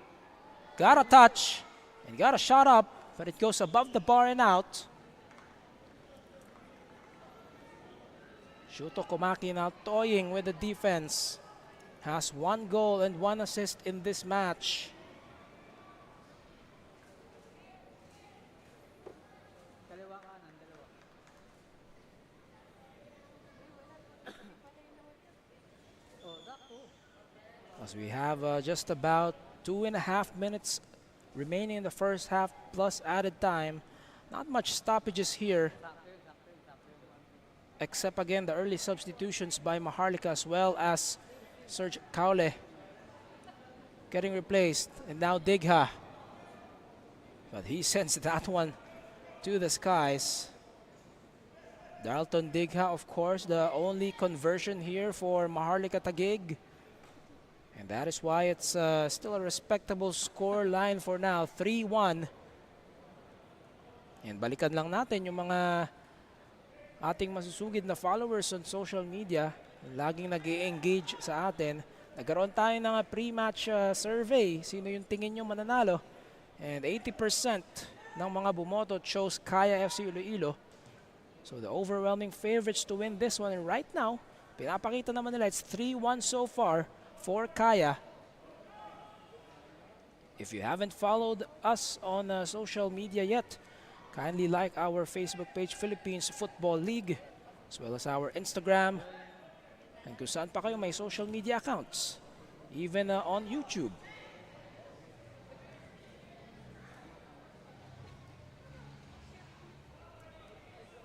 got a touch and got a shot up, but it goes above the bar and out. Shuto Komaki now toying with the defense. Has 1 goal and 1 assist in this match. As we have just about 2.5 minutes remaining in the first half plus added time. Not much stoppages here, except again the early substitutions by Maharlika as well as Serge Kaule getting replaced. And now Digha. But he sends that one to the skies. Dalton Digha, of course, the only conversion here for Maharlika Taguig. And that is why it's still a respectable score line for now, 3-1. And balikan lang natin yung mga ating masusugid na followers on social media, laging nag-i-engage sa atin. Nagkaroon tayo ng pre-match survey, sino yung tingin nyo mananalo. And 80% ng mga bumoto chose Kaya FC Iloilo. So the overwhelming favorites to win this one. And right now, pinapakita naman nila it's 3-1 so far for Kaya. If you haven't followed us on social media yet, kindly like our Facebook page, Philippines Football League, as well as our Instagram, and kung saan pa kayo may social media accounts, even on YouTube.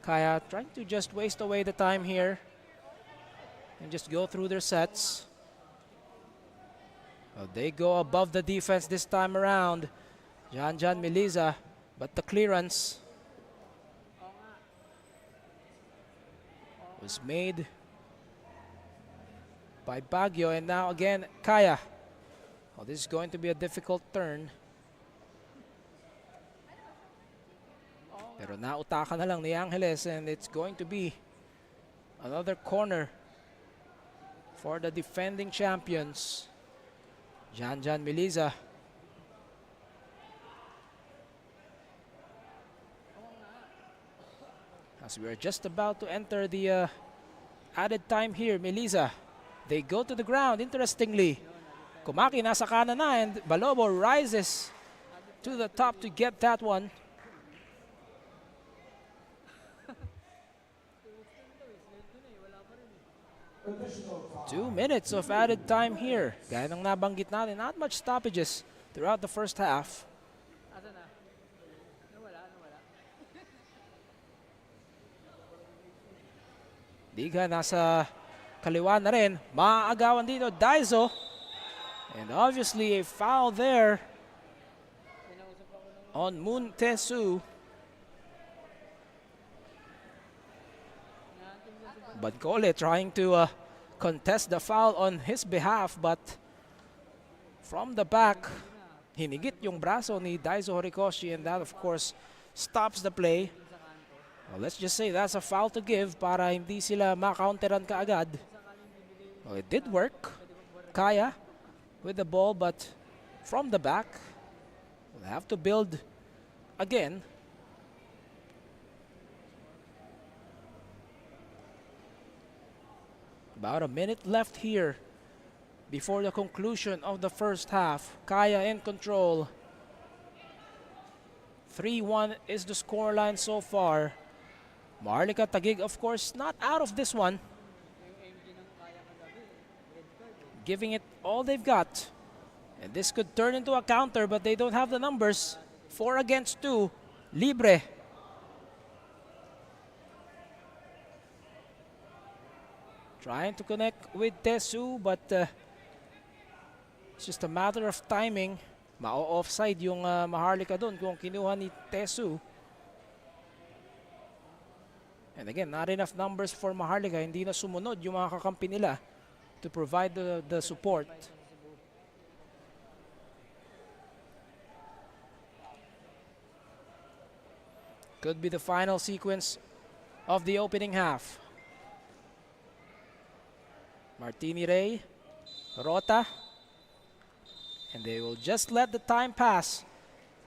Kaya trying to just waste away the time here and just go through their sets. Well, they go above the defense this time around. Jan Miliza, but the clearance was made by Baguio, and now again Kaya. Oh, this is going to be a difficult turn. Pero nautakan na lang ni Angeles, and it's going to be another corner for the defending champions. Jan Miliza. As we are just about to enter the added time here, Miliza, they go to the ground, interestingly. Kumaki nasa kanan na, and Balobo rises to the top to get that one. 2 minutes of added time here. Gaya ng nabanggit natin, not much stoppages throughout the first half. Digha nasa kaliwa na rin. Maaagawan dito, Daizo. And obviously a foul there on Muntesu. Bancole trying to contest the foul on his behalf, but from the back, hinigit yung braso ni Daizo Horikoshi, and that of course stops the play. Well, let's just say that's a foul to give para hindi sila ma-counteran kaagad. Well, it did work. Kaya with the ball, but from the back, we'll have to build again. About a minute left here before the conclusion of the first half. Kaya in control. 3-1 is the scoreline so far. Maharlika Taguig, of course, not out of this one. Giving it all they've got. And this could turn into a counter, but they don't have the numbers. 4 against 2. Libre. Trying to connect with Tesu, but it's just a matter of timing. Ma-offside yung Maharlika doon kung kinuha ni Tesu. And again, not enough numbers for Maharlika. Hindi na sumunod yung mga kakampi nila to provide the support. Could be the final sequence of the opening half. Martini Ray, Rota, and they will just let the time pass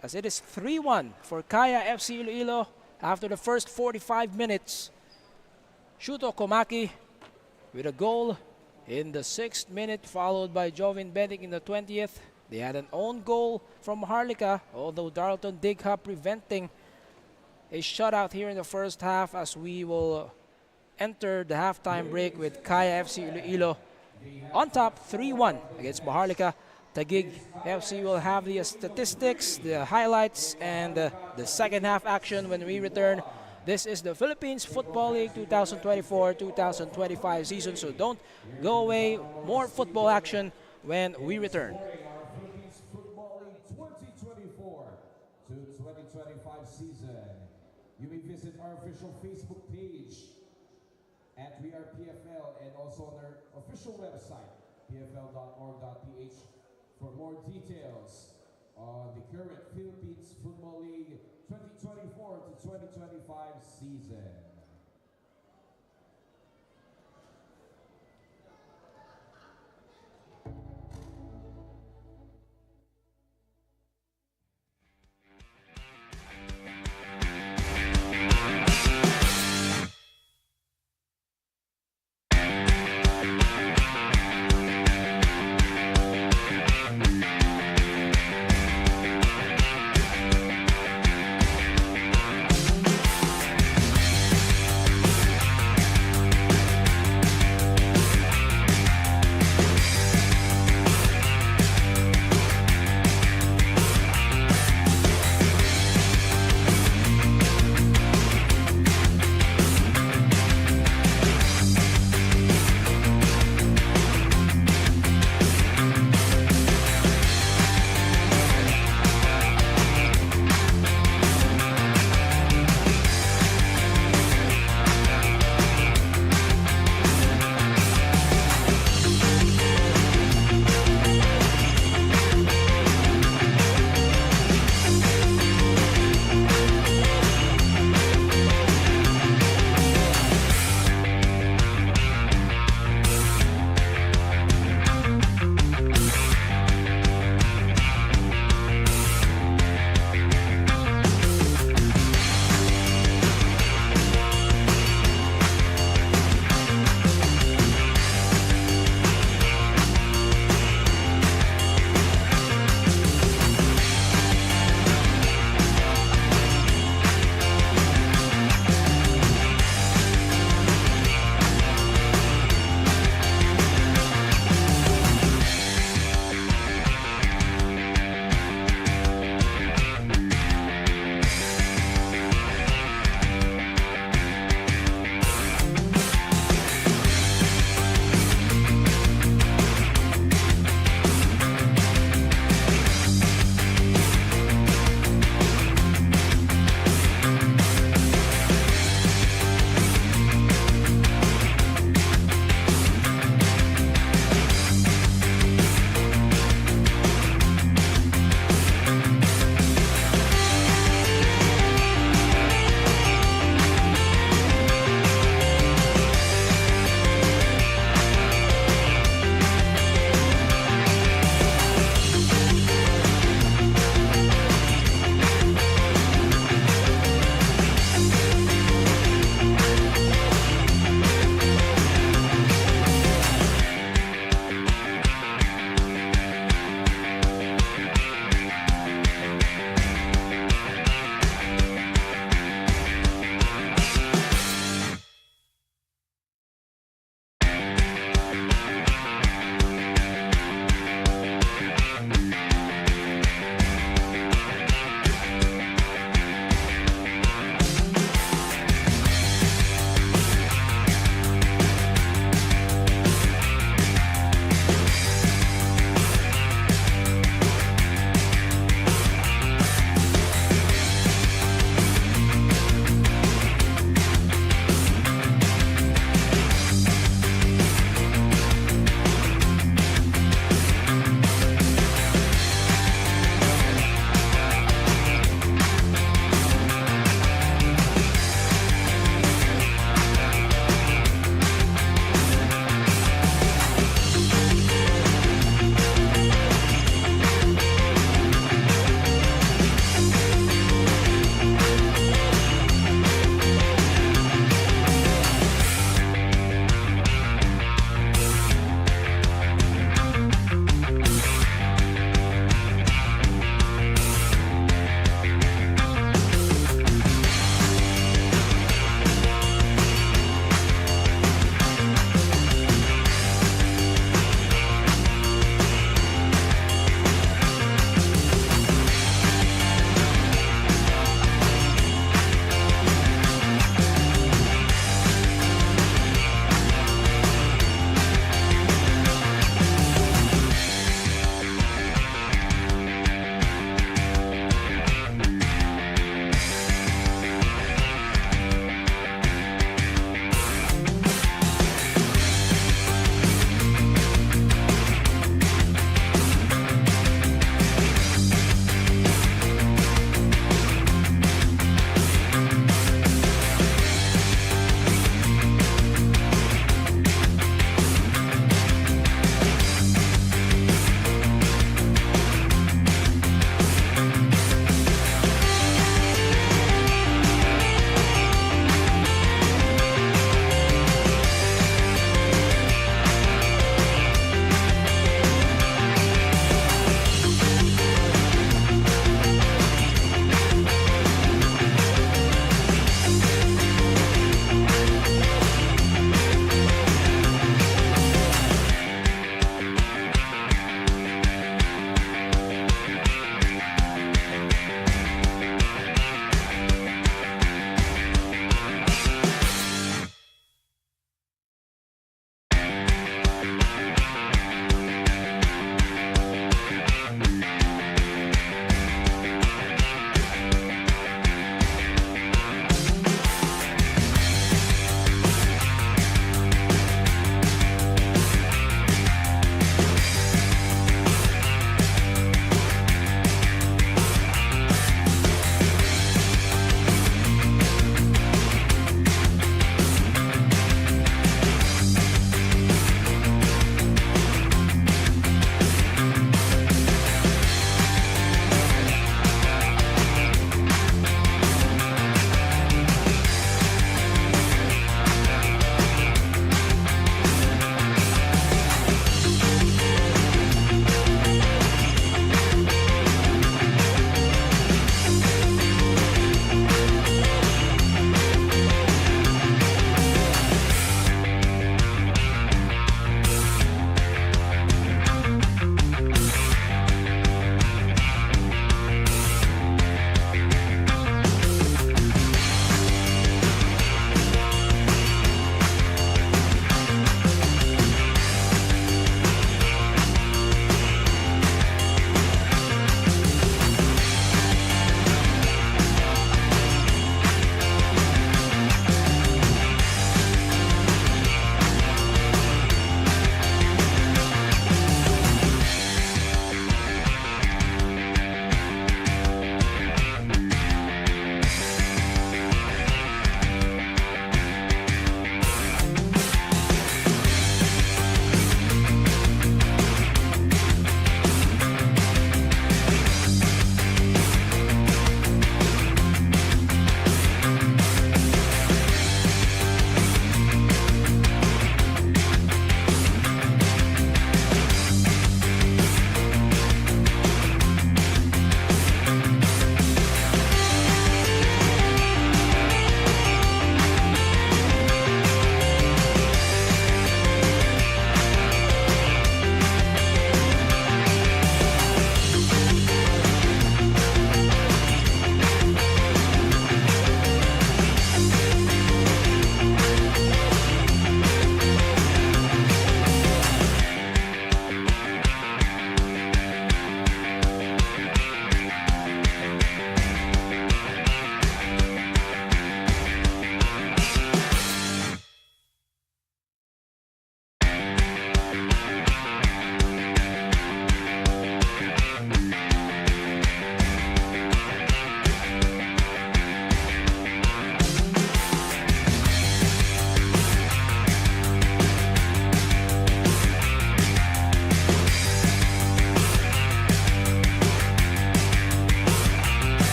as it is 3-1 for Kaya FC Iloilo after the first 45 minutes. Shuto Komaki with a goal in the 6th minute, followed by Jovin Bendick in the 20th. They had an own goal from Maharlika, although Darlton Digha preventing a shutout here in the first half, as we will enter the halftime break with Kaya FC Iloilo on top 3-1 against Maharlika Taguig FC. Will have the statistics, the highlights, and the second half action when we return. This is the Philippines Football League 2024-2025 season, so don't go away. More football action when we return. Our Philippines Football League 2024 to 2025 season. You may visit our official Facebook page at We Are PFL and also on our official website, pfl.org.ph, for more details on the current Philippines Football League 2024 to 2025 season.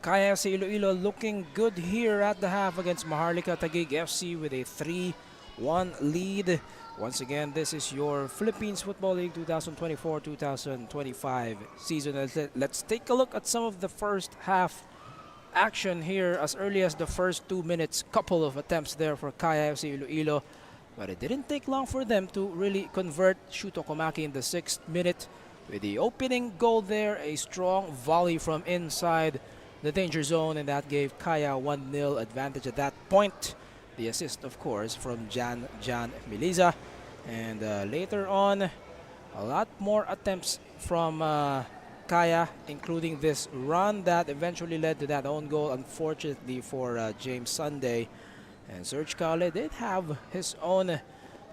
Kaya FC Iloilo looking good here at the half against Maharlika Taguig FC with a 3-1 lead. Once again, this is your Philippines Football League 2024-2025 season. Let's take a look at some of the first half action here as early as the first 2 minutes. Couple of attempts there for Kaya FC Iloilo, but it didn't take long for them to really convert. Shuto Komaki in the 6th minute with the opening goal there, a strong volley from inside the danger zone, and that gave Kaya 1-0 advantage at that point. The assist, of course, from Jan Miliza. And later on, a lot more attempts from Kaya, including this run that eventually led to that own goal, unfortunately for James Sunday. And Serge Caule did have his own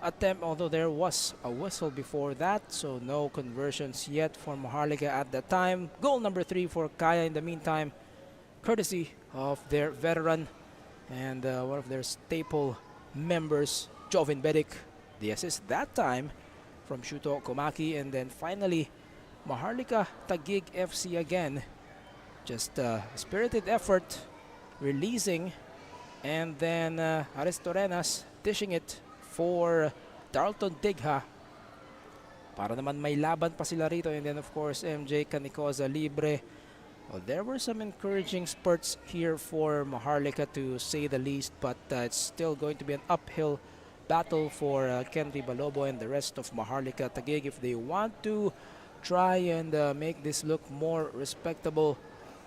attempt, although there was a whistle before that, so no conversions yet for Maharlika at that time. Goal number 3 for Kaya in the meantime, courtesy of their veteran and one of their staple members, Jovin Bedic. The assist that time from Shuto Komaki, and then finally Maharlika Taguig FC again. Just a spirited effort, releasing, and then Ares Torenas dishing it for Darlton Digha para naman may laban pa sila rito. And then of course MJ Canicoza libre. Well, there were some encouraging spurts here for Maharlika, to say the least, but it's still going to be an uphill battle for Kenry Balobo and the rest of Maharlika Taguig if they want to try and make this look more respectable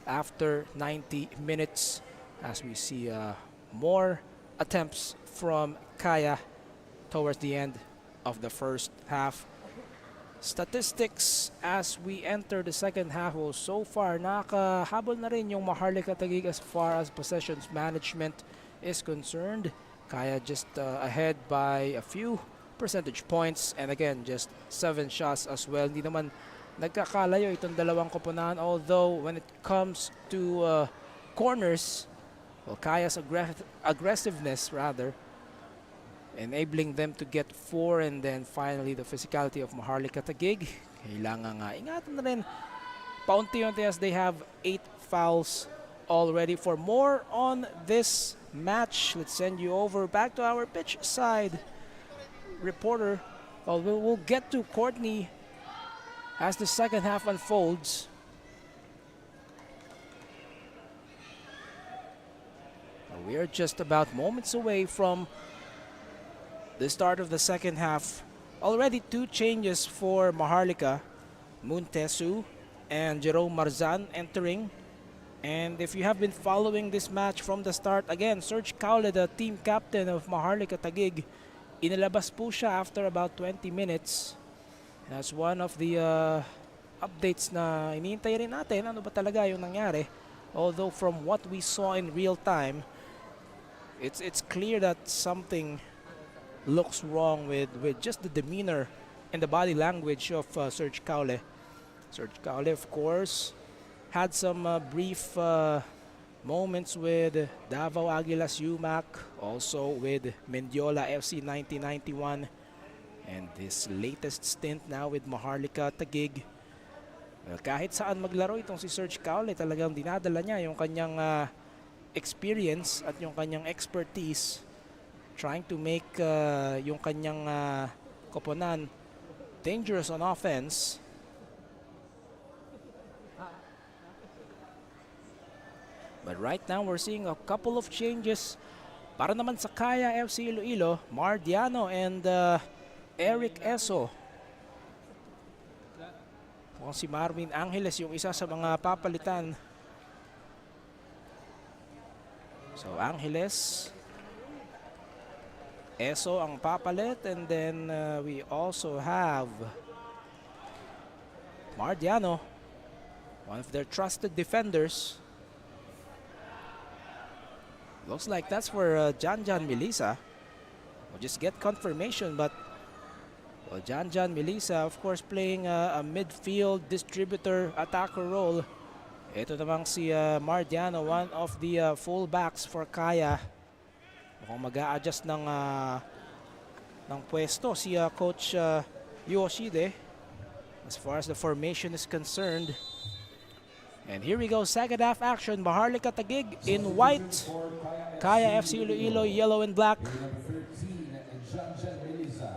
after 90 minutes, as we see more attempts from Kaya towards the end of the first half. Statistics as we enter the second half, well, so far nakahabol na rin yung Maharlika Taguig as far as possessions management is concerned. Kaya just ahead by a few percentage points, and again just 7 shots as well. Hindi naman nagkakalayo itong dalawang koponan, although when it comes to corners, well, Kaya's aggressiveness rather enabling them to get 4, and then finally the physicality of Maharlika Taguig. Kailangan nga ingatan na rin paunti-unti as they have 8 fouls already. For more on this match, let's send you over back to our pitch side reporter. Well, we'll get to Courtney as the second half unfolds. We are just about moments away from the start of the second half. Already 2 changes for Maharlika. Muntesu and Jerome Marzan entering. And if you have been following this match from the start, again, Serge Caule, the team captain of Maharlika Taguig, inilabas po siya after about 20 minutes. That's one of the updates na iniintay rin natin. Ano ba talaga yung nangyari? Although from what we saw in real time, it's clear that something looks wrong with just the demeanor and the body language of Serge Caule. Serge Caule, of course, had some brief moments with Davao Aguilas UMAC, also with Mendiola FC 1991, and this latest stint now with Maharlika Taguig. Well, kahit saan maglaro itong si Serge Caule, talagang dinadala niya yung kanyang experience at yung kanyang expertise, trying to make yung kanyang koponan dangerous on offense. But right now we're seeing a couple of changes para naman sa Kaya FC Iloilo. Mardiano and Eric Eso. Mukhang si Marvin Angeles yung isa sa mga papalitan. So Angeles, Eso ang papalit, and then we also have Mardiano, one of their trusted defenders. Looks like that's for Jan Milisa. We'll just get confirmation, but well, Jan Milisa, of course, playing a midfield distributor attacker role. Ito namang si Mardiano, one of the fullbacks for Kaya. Mukhang mag-a-adjust ng pwesto si Coach Yoshide as far as the formation is concerned. And here we go, second half action. Maharlika Taguig in white. Kaya FC Iloilo, yellow and black.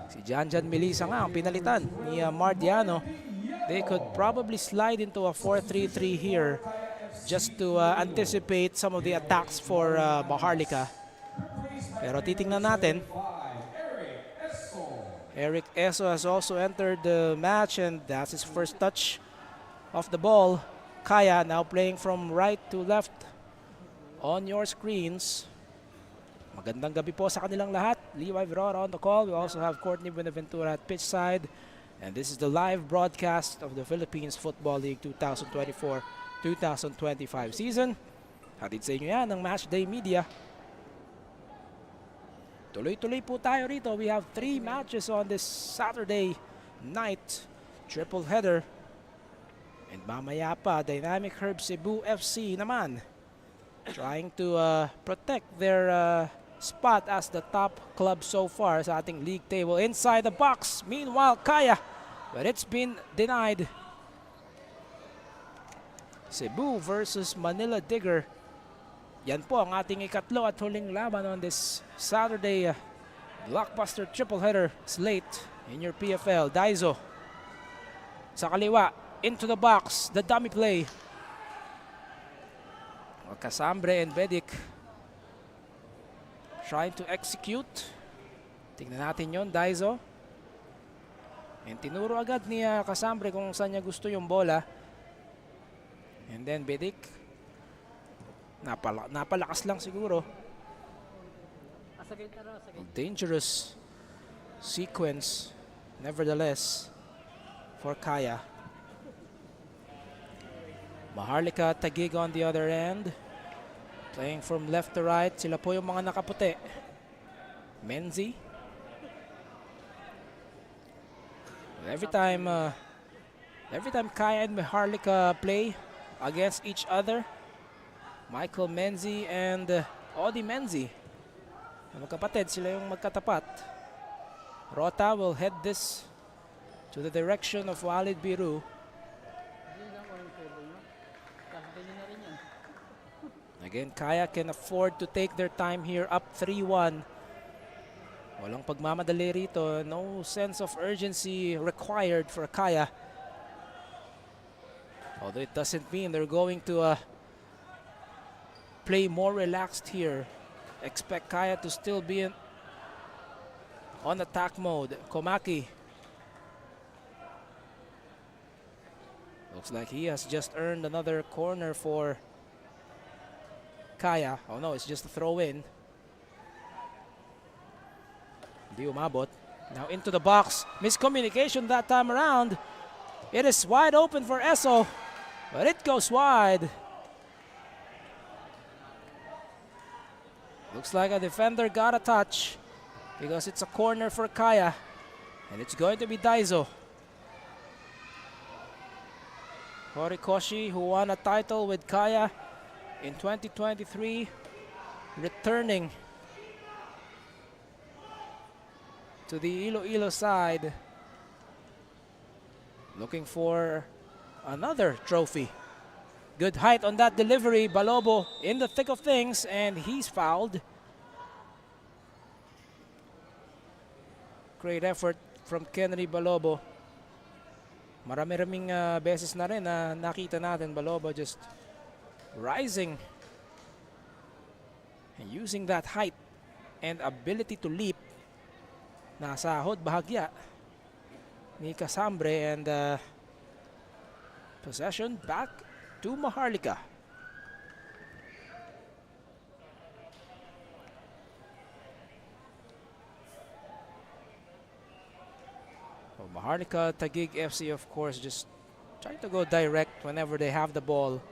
Si Janjan Melisa nga ang pinalitan ni Mardiano. They could probably slide into a 4-3-3 here just to anticipate some of the attacks for Maharlika. Pero titingnan natin. Eric Eso has also entered the match and that's his first touch of the ball. Kaya now playing from right to left on your screens. Magandang gabi po sa kanilang lahat. Levi Verora on the call. We also have Courtney Buenaventura at pitch side. And this is the live broadcast of the Philippines Football League 2024-2025 season. Hatid sa inyo yan ng Matchday Media. Tuloy-tuloy po tayo rito. We have 3 matches on this Saturday night. Triple header. And mamaya pa, Dynamic Herb Cebu FC naman. Trying to protect their spot as the top club so far sa ating league table. Inside the box, meanwhile, Kaya. But it's been denied. Cebu versus Manila Digger. Yan po ang ating ikatlo at huling laban on this Saturday blockbuster triple header slate in your PFL. Daizo sa kaliwa, into the box, the dummy play. Casambre and Bedic trying to execute. Tingnan natin yon, Daizo. And tinuro agad ni Casambre kung saan niya gusto yung bola. And then Bedic, napalakas lang siguro. Dangerous sequence, nevertheless, for Kaya. Maharlika Taguig on the other end. Playing from left to right. Sila po yung mga nakaputi. Menzi. Every time Kaya and Maharlika play against each other, Michael Menzi and Odi Menzi, magkapatid, sila yung magkatapat. Rota will head this to the direction of Walid Biru. Again, Kaya can afford to take their time here, up 3-1. Walang pagmamadali rito. No sense of urgency required for Kaya. Although it doesn't mean they're going to play more relaxed here. Expect Kaya to still be on attack mode. Komaki. Looks like he has just earned another corner for Kaya. Oh no, it's just a throw in. Di umabot. Now into the box. Miscommunication that time around. It is wide open for Eso, but it goes wide. Looks like a defender got a touch because it's a corner for Kaya, and it's going to be Daizo. Horikoshi, who won a title with Kaya in 2023, returning to the Iloilo side, looking for another trophy. Good height on that delivery. Balobo in the thick of things, and he's fouled. Great effort from Kenry Balobo. Marami-raming beses na rin na nakita natin Balobo just rising and using that height and ability to leap. Nasahod bahagya ni Casambre, and possession back to Maharlika. Well, Maharlika Taguig FC, of course, just trying to go direct whenever they have the ball.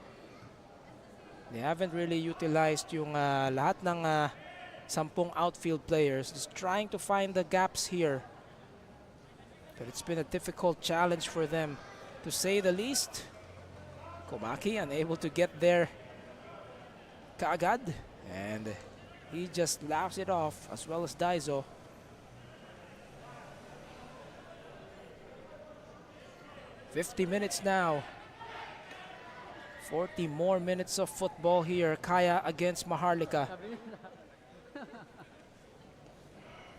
They haven't really utilized yung lahat ng 10 outfield players, just trying to find the gaps here. But it's been a difficult challenge for them, to say the least. Komaki unable to get there kaagad, and he just laughs it off, as well as Daizo. "50 minutes now 40 more minutes of football here. Kaya against Maharlika.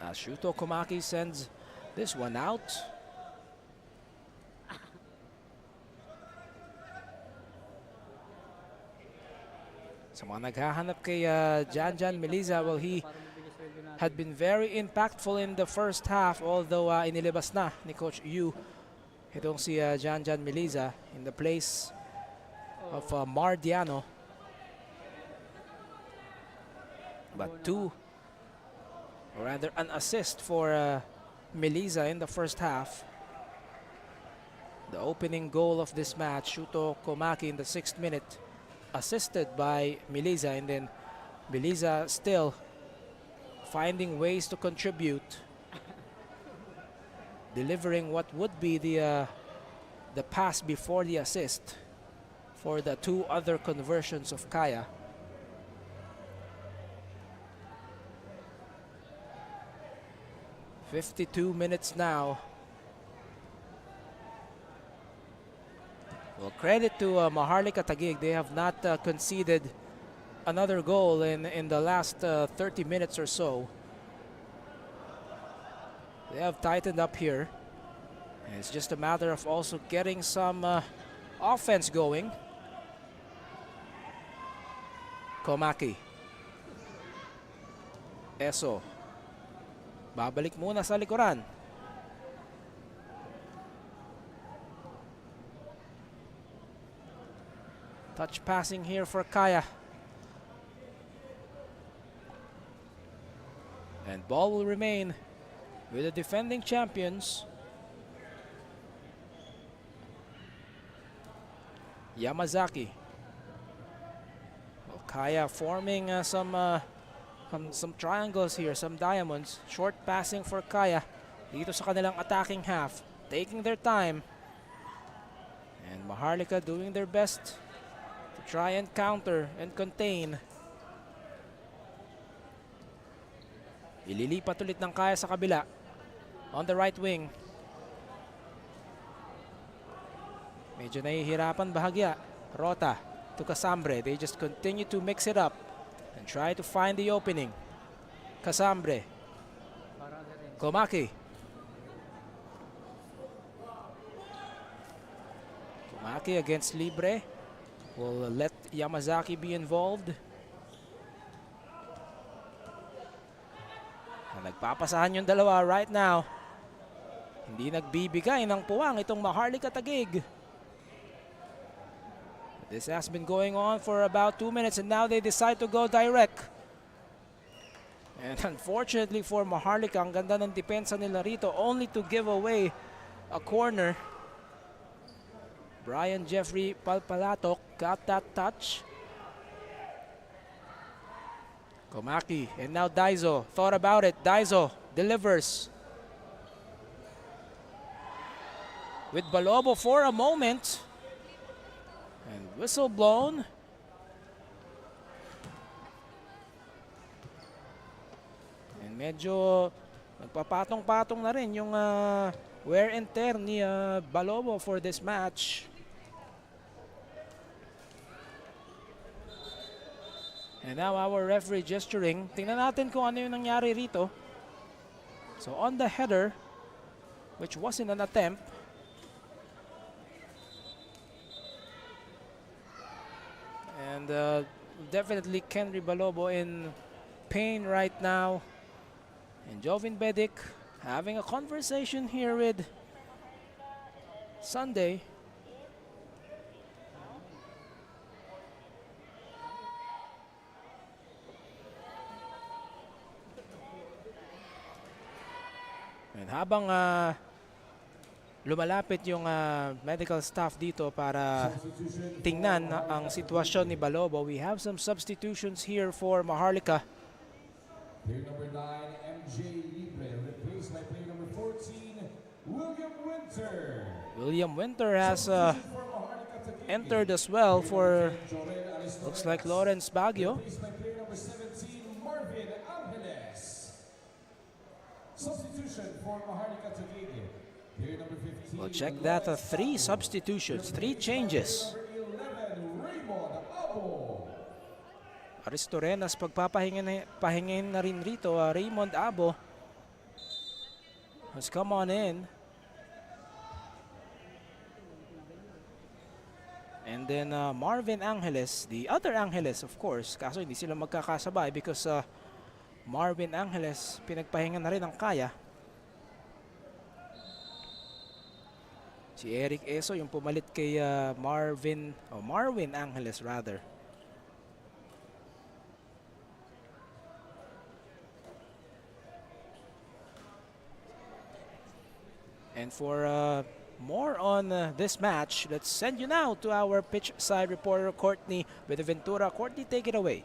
As Shuto Komaki sends this one out. Sa mga naghahanap kay Janjan Meliza, well, he had been very impactful in the first half, although inilibas na ni Coach Yu itong si Janjan Meliza in the place of Mardiano. But two, or rather an assist for Meliza in the first half. The opening goal of this match, Shuto Komaki in the 6th minute, assisted by Meliza, and then Meliza still finding ways to contribute, delivering what would be the pass before the assist for the two other conversions of Kaya. "52 minutes now." Well, credit to Maharlika Taguig. They have not conceded another goal in the last 30 minutes or so. They have tightened up here. And it's just a matter of also getting some offense going. Komaki. Eso. Babalik muna sa likuran. Touch passing here for Kaya. And ball will remain with the defending champions. Yamazaki. Well, Kaya forming some triangles here, some diamonds. Short passing for Kaya dito sa kanilang attacking half. Taking their time. And Maharlika doing their best to try and counter and contain. Ililipat ulit ng Kaya sa kabila. On the right wing. Medyo nahihirapan bahagya. Rota to Casambre. They just continue to mix it up and try to find the opening. Casambre. Komaki. Komaki against Libre. Will let Yamazaki be involved. Nagpapasahan yung dalawa right now. Hindi nagbibigay ng puwang itong Maharlika Taguig. This has been going on for about 2 minutes and now they decide to go direct. And unfortunately for Maharlika, ang ganda ng depensa nila rito, only to give away a corner. Brian Jeffrey Palpalatok got that touch. Komaki, and now Daizo thought about it. Daizo delivers. With Balobo for a moment. And whistle blown. And medyo nagpapatong-patong na rin yung wear and tear ni Balobo for this match. And now our referee gesturing. Tingnan natin kung ano yung nangyari rito. So on the header, which wasn't an attempt, and definitely Kenry Balobo in pain right now. And Jovin Bedic having a conversation here with Sunday. And habang lumalapit yung medical staff dito para tingnan ang sitwasyon ni Balobo, we have some substitutions here for Maharlika. Player number 9, MJ Libre, replaced by player number 14, William Winter. William Winter has entered as well for, looks like, Lawrence Baguio. Replaced by player number 17, Marvin Angeles. Substitution for Maharlika Taguig. Player number 15. Well, check that, 3 substitutions, 3 changes. Number 11, Aristorenas pahingin na rin rito. Raymond Abo has come on in. And then Marvin Angeles, the other Angeles of course, kaso hindi sila magkakasabay because Marvin Angeles pinagpahinga na rin ang kaya. Si Eric Eso yung pumalit kay Marvin Angeles rather. And for more on this match, let's send you now to our pitch side reporter, Courtney with Ventura. Courtney, take it away.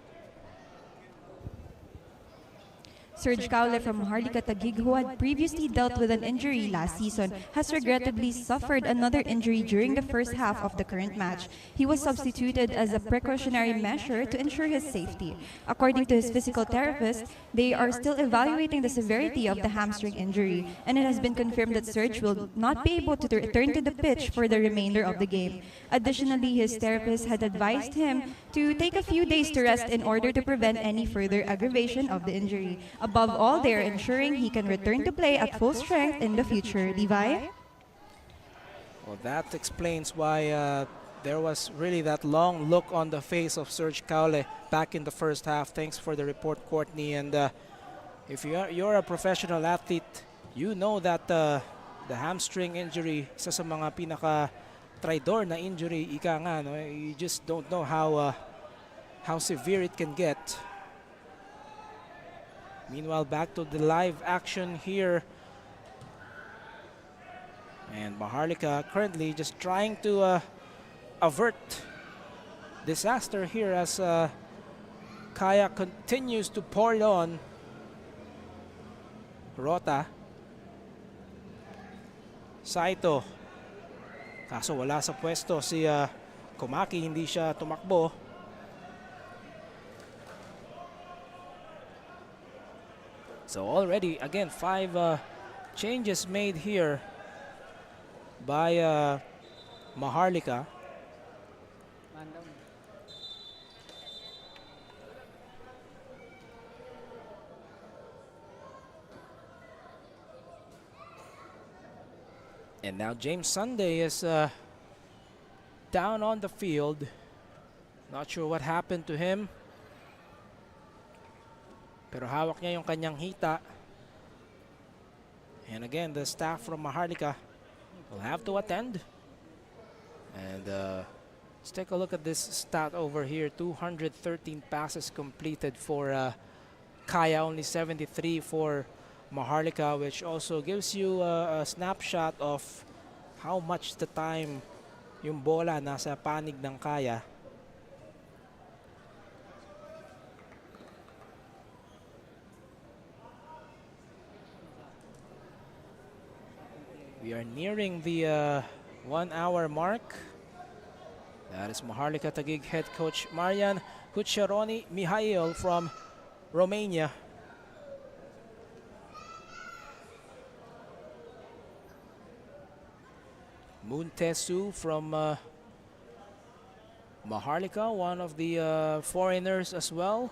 Serge Caule from Maharlika Taguig, who had previously dealt with an injury last season, has regrettably suffered another injury during the first half of the current match. He was substituted as a precautionary measure to ensure his safety. According to his physical therapist, they are still evaluating the severity of the hamstring injury, and it has been confirmed that Serge will not be able to return to the pitch for the remainder of the game. Additionally, his therapist had advised him to take a few days to rest in order to prevent any further aggravation of the injury. Above all, they are ensuring he can return to play at full strength in the future. Levi? Well, that explains why there was really that long look on the face of Serge Caule back in the first half. Thanks for the report, Courtney. And if you're a professional athlete, you know that the hamstring injury, isa sa mga pinaka-traidor na injury, ika nga, no? You just don't know how severe it can get. Meanwhile, back to the live action here. And Maharlika currently just trying to avert disaster here as Kaya continues to pour it on. Rota. Saito. Kaso wala sa pwesto si Komaki, hindi siya tumakbo. So already, again, 5 changes made here by Maharlika. And now James Sunday is down on the field. Not sure what happened to him. Pero hawak niya yung kanyang hita. And again, the staff from Maharlika will have to attend. And let's take a look at this stat over here. 213 passes completed for Kaya, only 73 for Maharlika, which also gives you a snapshot of how much the time yung bola nasa panig ng Kaya. We are nearing the 1 hour mark. That is Maharlika Taguig head coach Marian Cucciaroni Mihail from Romania. Muntesu from Maharlika, one of the foreigners as well,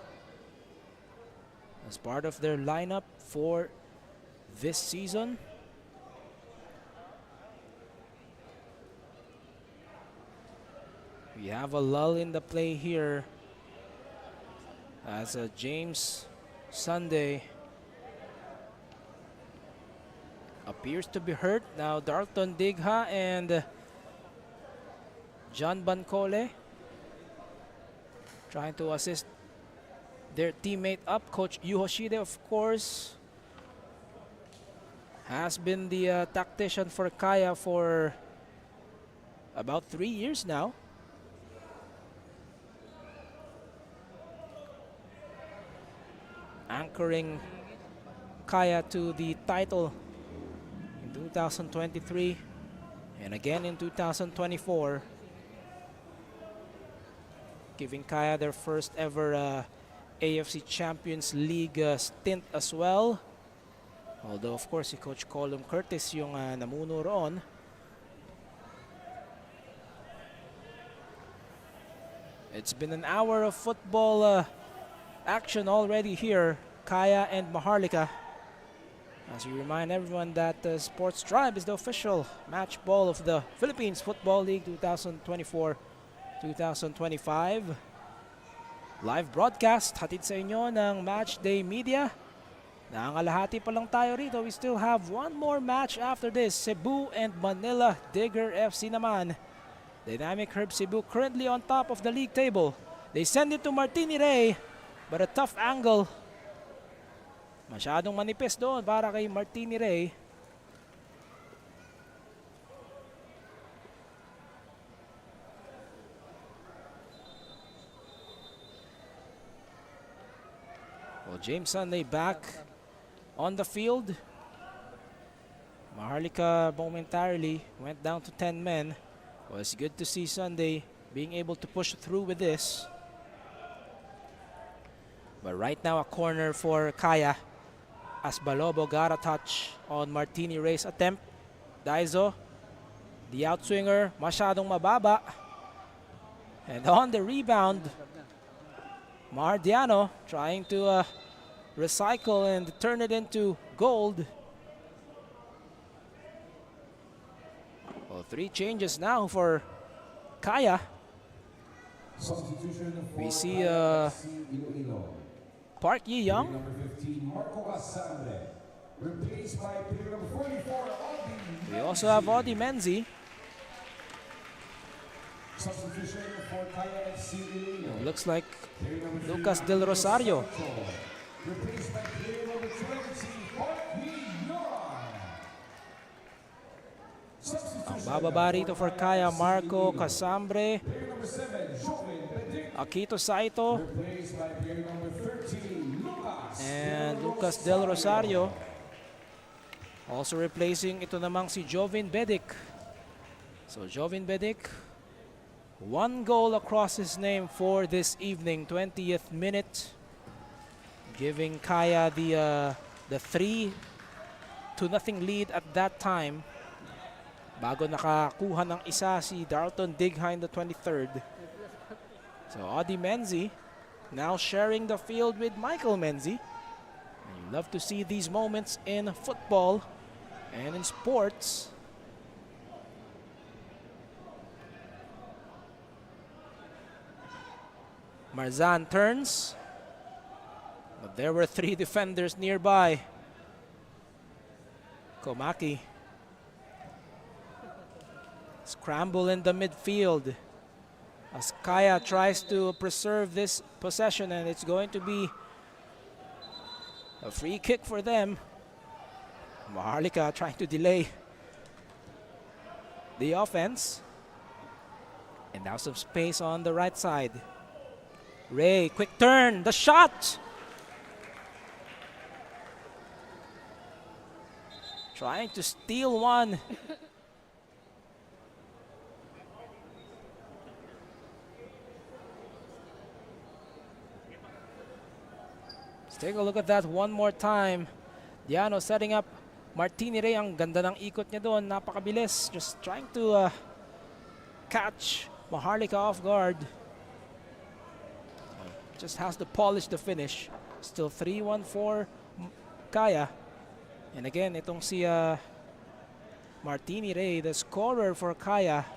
as part of their lineup for this season. We have a lull in the play here as James Sunday appears to be hurt. Now Dalton Digha and John Bancole trying to assist their teammate up. Coach Yu Hoshide, of course, has been the tactician for Kaya for about 3 years now. Anchoring Kaya to the title in 2023 and again in 2024, giving Kaya their first ever AFC Champions League stint as well. Although of course si Coach Colum Curtis yung namuno roon. It's been an hour of football action already here, Kaya and Maharlika. As we remind everyone that the Sports Tribe is the official match ball of the Philippines Football League 2024-2025. Live broadcast, hatid sa inyo ng Match Day Media. Nangalahati pa lang tayo rito. We still have one more match after this. Cebu and Manila Digger FC naman. Dynamic Herb Cebu currently on top of the league table. They send it to Martini Ray, but a tough angle. Masyadong manipis doon para kay Martini Ray. Well, James Sunday back on the field. Maharlika momentarily went down to 10 men. Well, it's good to see Sunday being able to push through with this. But right now a corner for Kaya. As Balobo got a touch on Martini Ray's attempt. Daizo, the outswinger, masyadong mababa. And on the rebound, Mardiano trying to recycle and turn it into gold. Well, 3 changes now for Kaya. We see Park Yi-young. We also have Audi Menzi. Looks like Lucas Del Rosario. Ang bababa rito for Kaya, Marco Casambre, Akito Saito, and Lucas Del Rosario. Also replacing ito namang si Jovin Bedic. So Jovin Bedic, 1 goal across his name for this evening, 20th minute, giving Kaya the 3-0 lead at that time. Bago nakakuha ng isa si Darlton Digha in the 23rd. So Audi Menzi now sharing the field with Michael Menzi. You love to see these moments in football and in sports. Marzan turns, but there were 3 defenders nearby. Komaki. Scramble in the midfield as Kaya tries to preserve this possession, and it's going to be a free kick for them. Maharlika trying to delay the offense. And now some space on the right side. Ray, quick turn, the shot! Trying to steal one. Let's take a look at that one more time. Diano setting up Martini Ray. Ang ganda ng ikot niya doon. Napakabilis. Just trying to catch Maharlika off guard. Just has to polish the finish. Still 3-1 for Kaya. And again, itong si Martini Ray, the scorer for Kaya,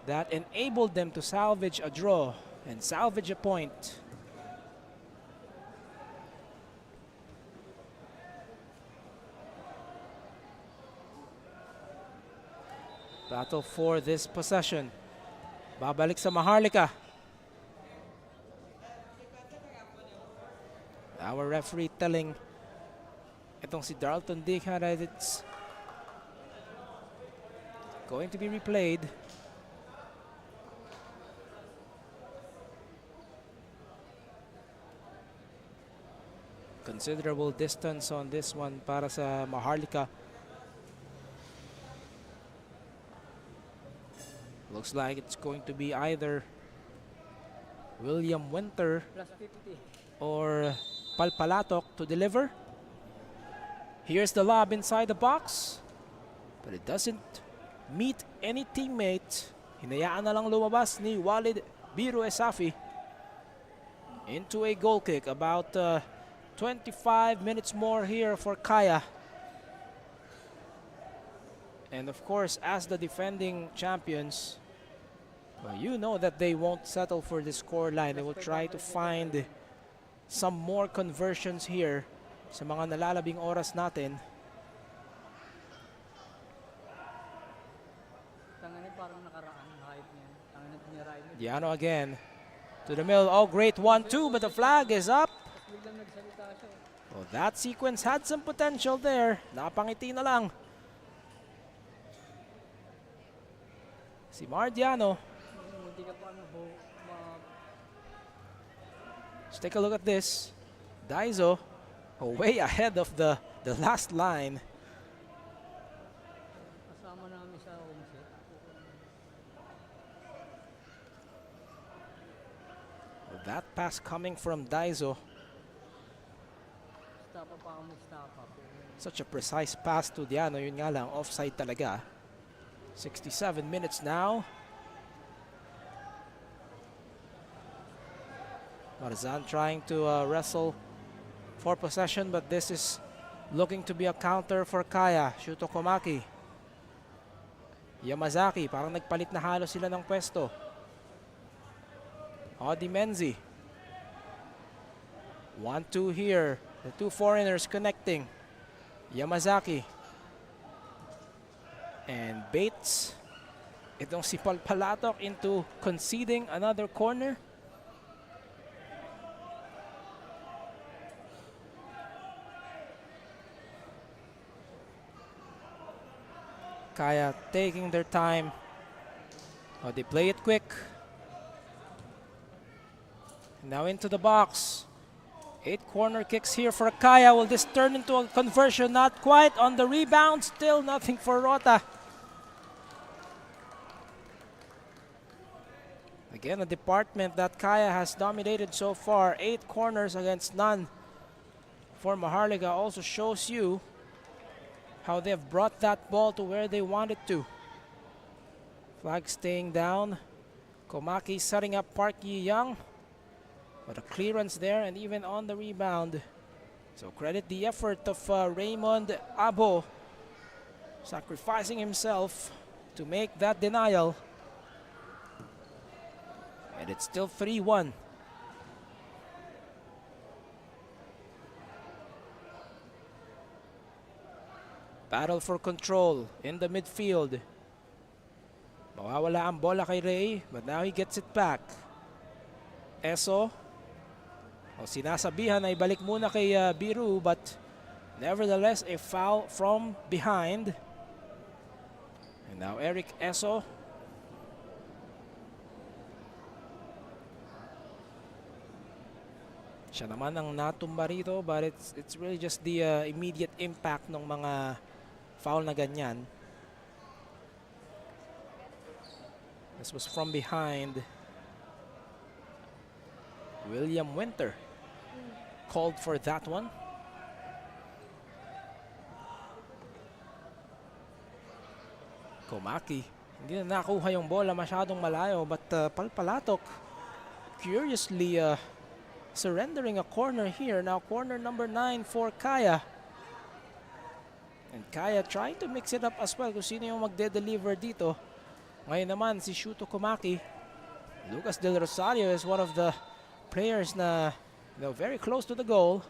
that enabled them to salvage a draw and salvage a point. Battle for this possession. Babalik sa Maharlika. Our referee telling itong si Darlton Digha that it's going to be replayed. Considerable distance on this one para sa Maharlika. Looks like it's going to be either William Winter or Palpalatok to deliver. Here's the lob inside the box, but it doesn't meet any teammate. Hinayaan na lang lumabas ni Walid Biro Esafi. into a goal kick. About 25 minutes more here for Kaya. And of course, as the defending champions, well, you know that they won't settle for the score line. They will try to find some more conversions here sa mga nalalabing oras natin. Diano again to the middle. Oh, great 1-2, but the flag is up. Well, that sequence had some potential there. Napangiti na lang si Mardiano. Let's take a look at this. Daiso way ahead of the last line. That pass coming from Daiso. Such a precise pass to Diano. Yun nga lang, offside talaga. 67 minutes now. Marzan trying to wrestle for possession, but this is looking to be a counter for Kaya. Shuto Komaki. Yamazaki, parang nagpalit na halos sila ng pwesto. Odi Menzi. 1-2 here. The two foreigners connecting. Yamazaki. And Bates. Itong si Palpalatok into conceding another corner. Kaya taking their time. Oh, they play it quick. Now into the box. 8 corner kicks here for Kaya. Will this turn into a conversion? Not quite. On the rebound, still nothing for Rota. Again, a department that Kaya has dominated so far. 8 corners against none for Maharlika. Also shows you how they've brought that ball to where they want it to. Flag staying down. Komaki setting up Park Yi-young. But a clearance there and even on the rebound. So credit the effort of Raymond Abo, sacrificing himself to make that denial. And it's still 3-1. Battle for control in the midfield. Mawawala ang bola kay Ray, but now he gets it back. Eso. O sinasabihan ay balik muna kay Biru, but nevertheless a foul from behind. And now Eric Eso. Siya naman ang natumba rito, but it's really just the immediate impact ng mga foul na ganyan. This was from behind. William Winter called for that one. Komaki, hindi na nakuha yung bola, masyadong malayo, but Palpalatok curiously surrendering a corner here. Now corner number 9 for Kaya. And Kaya trying to mix it up as well kung sino yung magde-deliver dito. Ngayon naman si Shuto Komaki. Lucas Del Rosario is one of the players na very close to the goal.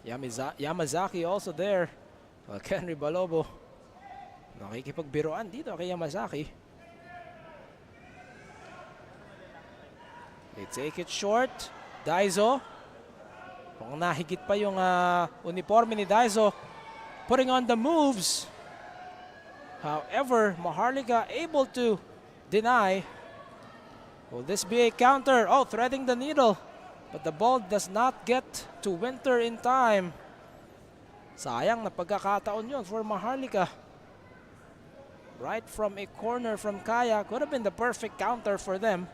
Yamazaki also there. Well, Henry Balobo nakikipagbiruan dito kay Yamazaki. They take it short. Daiso. Kung nahigit pa yung uniforme ni Daiso, putting on the moves. However, Maharlika able to deny. Will this be a counter? Oh, threading the needle. But the ball does not get to Winter in time. Sayang na pagkakataon yun for Maharlika. Right from a corner from Kaya. Could have been the perfect counter for them.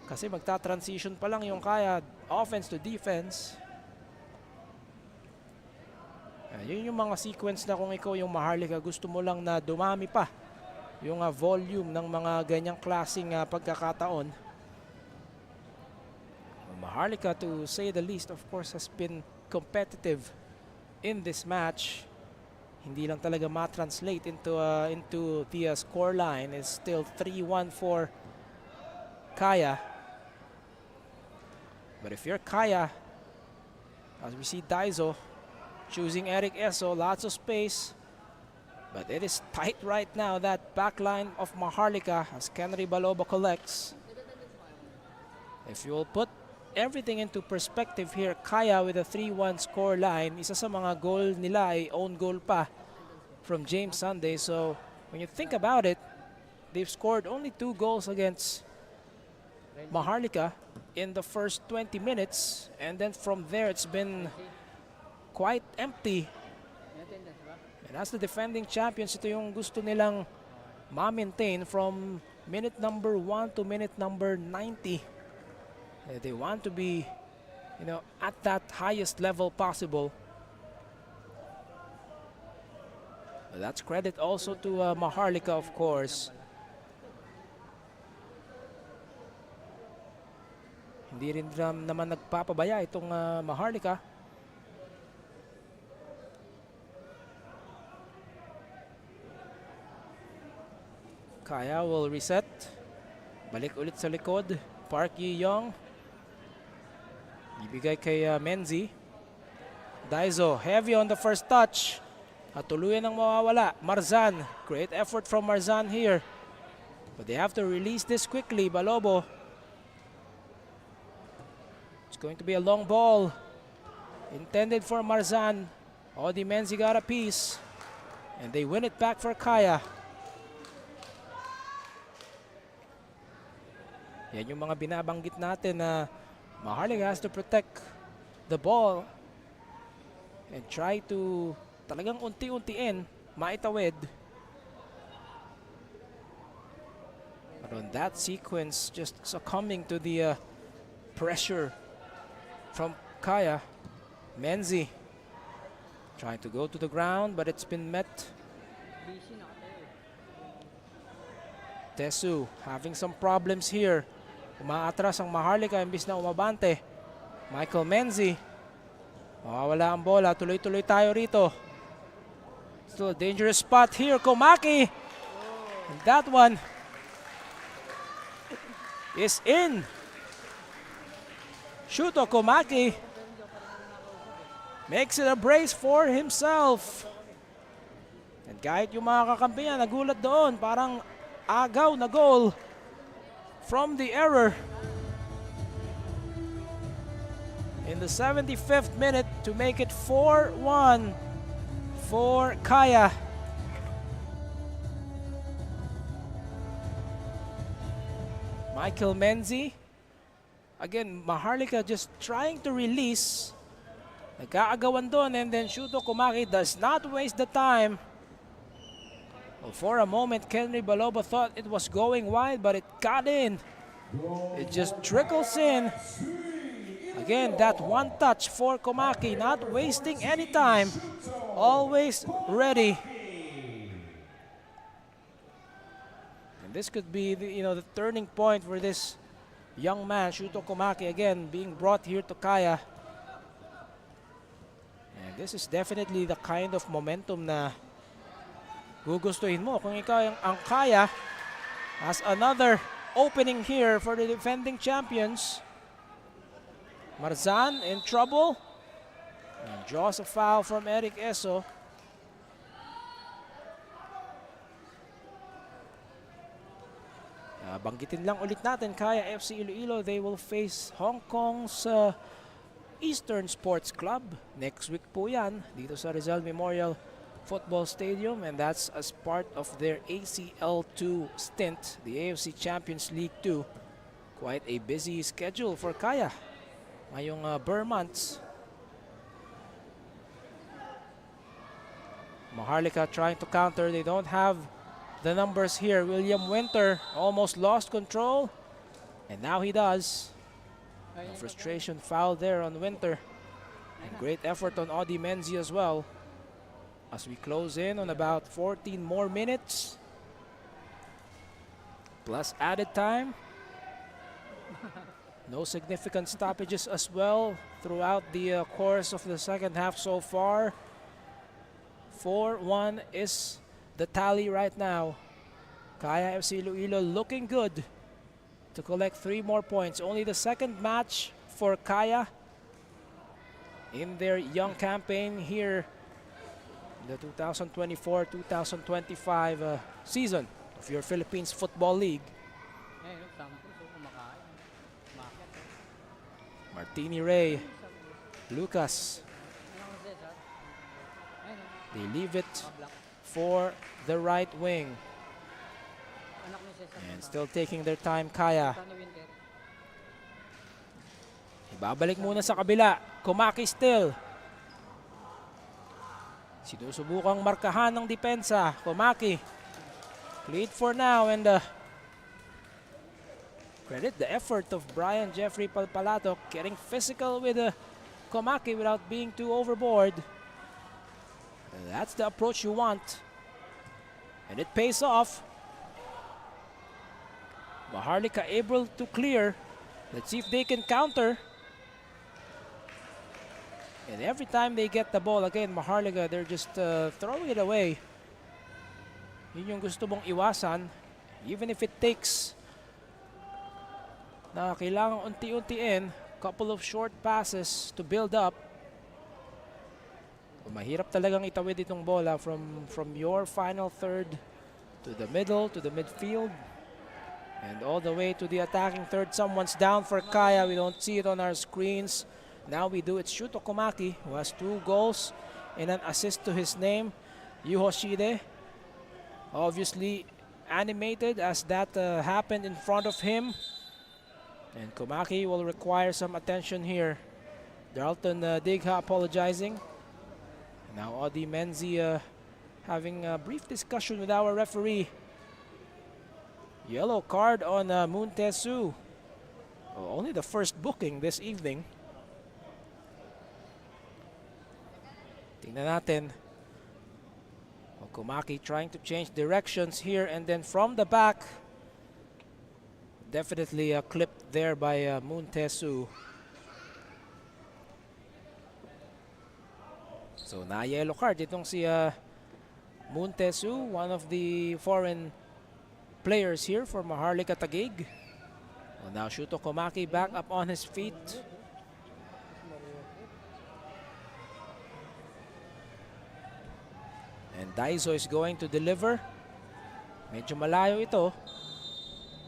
Kasi magta-transition pa lang yung Kaya offense to defense. Yun yung mga sequence na kung ikaw yung Maharlika, gusto mo lang na dumami pa yung volume ng mga ganyang klaseng pagkakataon. Maharlika, to say the least, of course, has been competitive in this match. Hindi lang talaga ma-translate into the score line. It's still 3-1 for Kaya. But if you're Kaya, as we see Daiso choosing Eric Eso, lots of space. But it is tight right now, that back line of Maharlika, as Kenry Balobo collects. If you will put everything into perspective here, Kaya with a 3-1 score line, isa sa mga goal nila ay own goal pa from James Sunday. So when you think about it, they've scored only 2 goals against Maharlika in the first 20 minutes. And then from there, it's been quite empty. And as the defending champions, ito yung gusto nilang ma-maintain from minute number 1 to minute number 90. They want to be, at that highest level possible. But that's credit also to Maharlika, of course. Hindi rin naman nagpapabaya itong Maharlika. Kaya will reset. Balik ulit sa likod. Park Yi-young. Ibigay kay Menzi. Daiso, heavy on the first touch. At tuluyan ang mawawala. Marzan, great effort from Marzan here. But they have to release this quickly. Balobo. It's going to be a long ball. Intended for Marzan. Odi Menzi got a piece. And they win it back for Kaya. Yan yung mga binabanggit natin na Maharlika has to protect the ball and try to talagang unti-untiin maitawid. But on that sequence, just succumbing to the pressure from Kaya. Menzi trying to go to the ground, but it's been met. Tesu having some problems here. Umaatras ang Maharlika imbis na umabante. Michael Menzi. Mawawala ang bola. Tuloy-tuloy tayo rito. Still a dangerous spot here. Komaki. And that one is in. Shuto Komaki makes it a brace for himself. And kahit yung mga kakampi niya nagulat doon. Parang agaw na goal from the error in the 75th minute to make it 4-1 for Kaya. Michael Menzi. Again, Maharlika just trying to release. Nagkaagawan doon, and then Shuto Komaki does not waste the time. Well, for a moment, Kenry Balobo thought it was going wide, but it got in. It just trickles in. Again, that one touch for Komaki, not wasting any time. Always ready. And this could be the turning point for this young man, Shuto Komaki, again being brought here to Kaya. And this is definitely the kind of momentum na gugustuhin mo kung ikaw ang Kaya. As another opening here for the defending champions. Marzan in trouble. And draws a foul from Eric Eso. Banggitin lang ulit natin, Kaya FC Iloilo, they will face Hong Kong's Eastern Sports Club. Next week po yan, dito sa Rizal Memorial Football Stadium, and that's as part of their ACL2 stint, the AFC Champions League 2. Quite a busy schedule for Kaya ngayong Burr months. Maharlika trying to counter. They don't have the numbers here. William Winter almost lost control, and now he does. A frustration foul there on Winter, and great effort on Odi Menzi as well. as we close in on about 14 more minutes. Plus added time. No significant stoppages as well throughout the course of the second half so far. 4-1 is the tally right now. Kaya FC Iloilo looking good to collect 3 more points. Only the second match for Kaya in their young campaign here in the 2024-2025 season of your Philippines Football League. Martini Ray, Lucas. They leave it for the right wing. And still taking their time, Kaya. Ibabalik muna sa kabila. Kumaki still. Sinusubukang markahan ng depensa. Kumaki. Lead for now and credit the effort of Brian Jeffrey Palpalato getting physical with Komaki without being too overboard. And that's the approach you want. And it pays off. Maharlika able to clear. Let's see if they can counter. And every time they get the ball, again, Maharlika, they're just throwing it away. Yun yung gusto mong iwasan. Even if it takes na kailangang unti-untiin, couple of short passes to build up. Mahirap talagang itawid itong bola from your final third to the middle, to the midfield, and all the way to the attacking third. Someone's down for Kaya. We don't see it on our screens. Now we do. It's Shuto Komaki, who has 2 goals and an assist to his name. Yuhoshide, obviously animated as that happened in front of him. And Komaki will require some attention here. Darlton Digha apologizing. Now Odi Menzi having a brief discussion with our referee. Yellow card on Muntesu. Oh, only the first booking this evening. Tingnan natin. Komaki trying to change directions here, and then from the back, definitely clipped there by Muntesu. So na yellow card itong si Muntesu, one of the foreign players here for Maharlika Taguig. Well, now Shuto Komaki back up on his feet. And Daiso is going to deliver. Medyo malayo ito.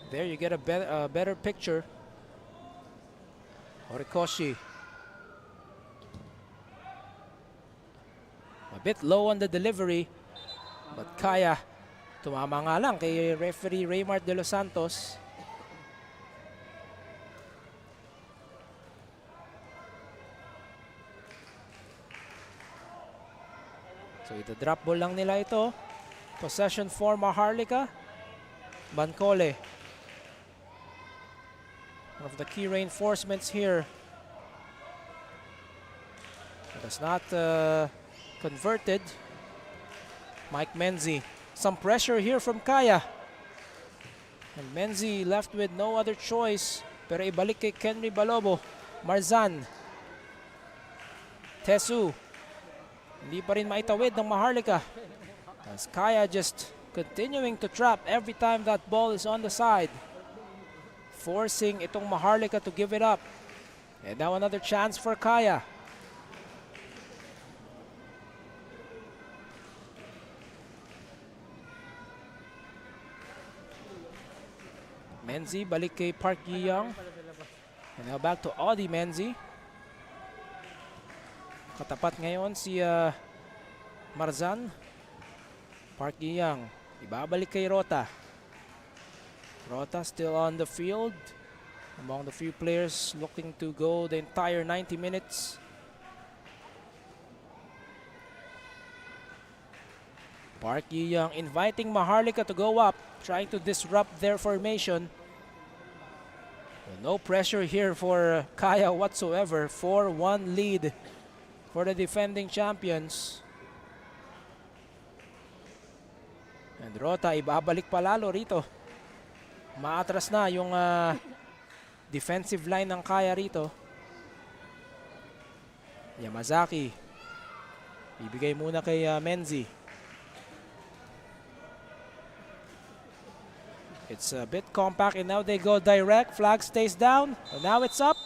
There you get a better picture. Horikoshi. A bit low on the delivery. But Kaya. Tumama nga lang kay referee Raymart De Los Santos. So ito drop ball lang nila ito. Possession for Maharlika. Bancole. One of the key reinforcements here. It is not converted. Mike Menzi. Some pressure here from Kaya. And Menzi left with no other choice. Pero ibalik kay Kenry Balobo. Marzan. Tesu. Hindi pa rin maitawid ng Maharlika. As Kaya just continuing to trap every time that ball is on the side. Forcing itong Maharlika to give it up. And now another chance for Kaya. Menzi balik kay Park Yi-young. And now back to Odi Menzi. Katapat ngayon si Marzan. Park Yi-young. Ibabalik kay Rota. Rota still on the field. Among the few players looking to go the entire 90 minutes. Park Yi-young inviting Maharlika to go up. Trying to disrupt their formation. No pressure here for Kaya whatsoever. 4-1 lead for the defending champions. And Rota, ibabalik pa lalo rito. Maatras na yung defensive line ng Kaya rito. Yamazaki. Ibigay muna kay Menzi. It's a bit compact and now they go direct. Flag stays down. And now it's up.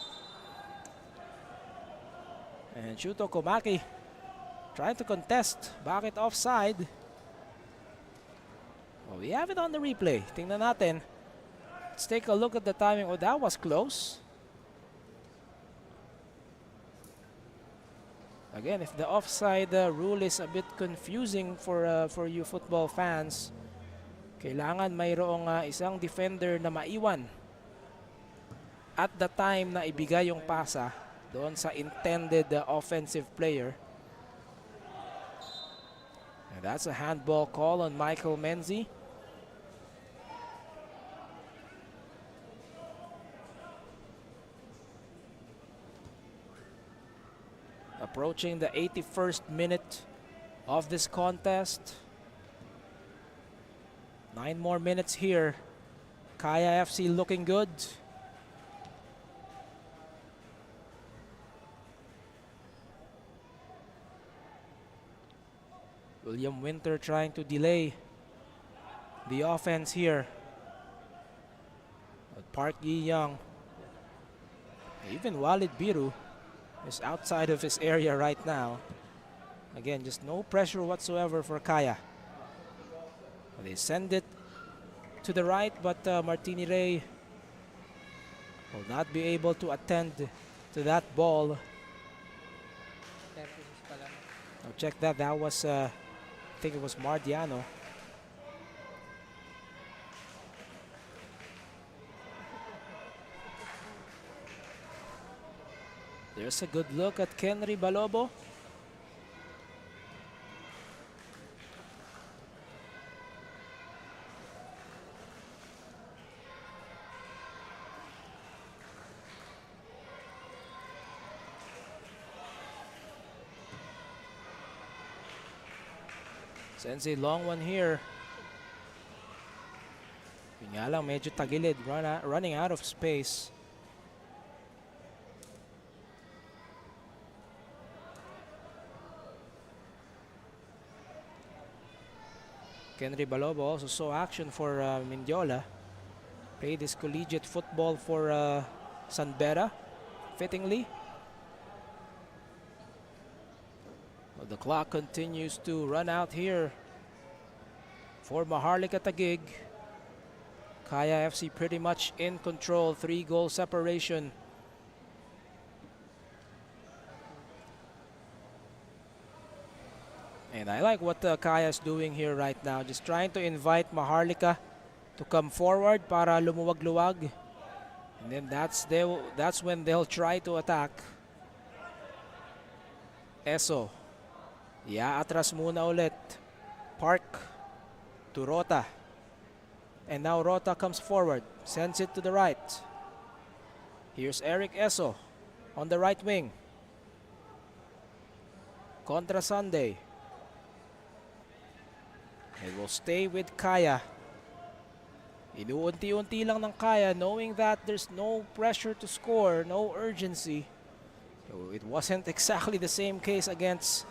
And Shuto Komaki trying to contest. Bakit offside? Well, we have it on the replay. Tingnan natin. Let's take a look at the timing. Oh, that was close. Again, if the offside rule is a bit confusing for you football fans, kailangan mayroong isang defender na maiwan at the time na ibigay yung pasa doon sa intended offensive player. And that's a handball call on Michael Menzi. Approaching the 81st minute of this contest. 9 more minutes here. Kaya FC looking good. William Winter trying to delay the offense here. But Park Yi-young, even Walid Biru, is outside of his area right now. Again, just no pressure whatsoever for Kaya. They send it to the right, but Martini Ray will not be able to attend to that ball. I'll check that. That was, I think it was Mardiano. There's a good look at Kenry Balobo. Sends a long one here. Yun nga lang, medyo tagilid, running out of space. Kenry Balobo also saw action for Mindiola. Played his collegiate football for San Beda, fittingly. Well, the clock continues to run out here for Maharlika Taguig. Kaya FC pretty much in control, 3-goal separation. And I like what Kaya is doing here right now. Just trying to invite Maharlika to come forward para lumuwag-luwag. And then that's when they'll try to attack. Eso. Atras muna ulit. Park to Rota. And now Rota comes forward. Sends it to the right. Here's Eric Eso on the right wing. Contra Sunday. It will stay with Kaya. Inuunti-unti lang ng Kaya, knowing that there's no pressure to score, no urgency. So it wasn't exactly the same case against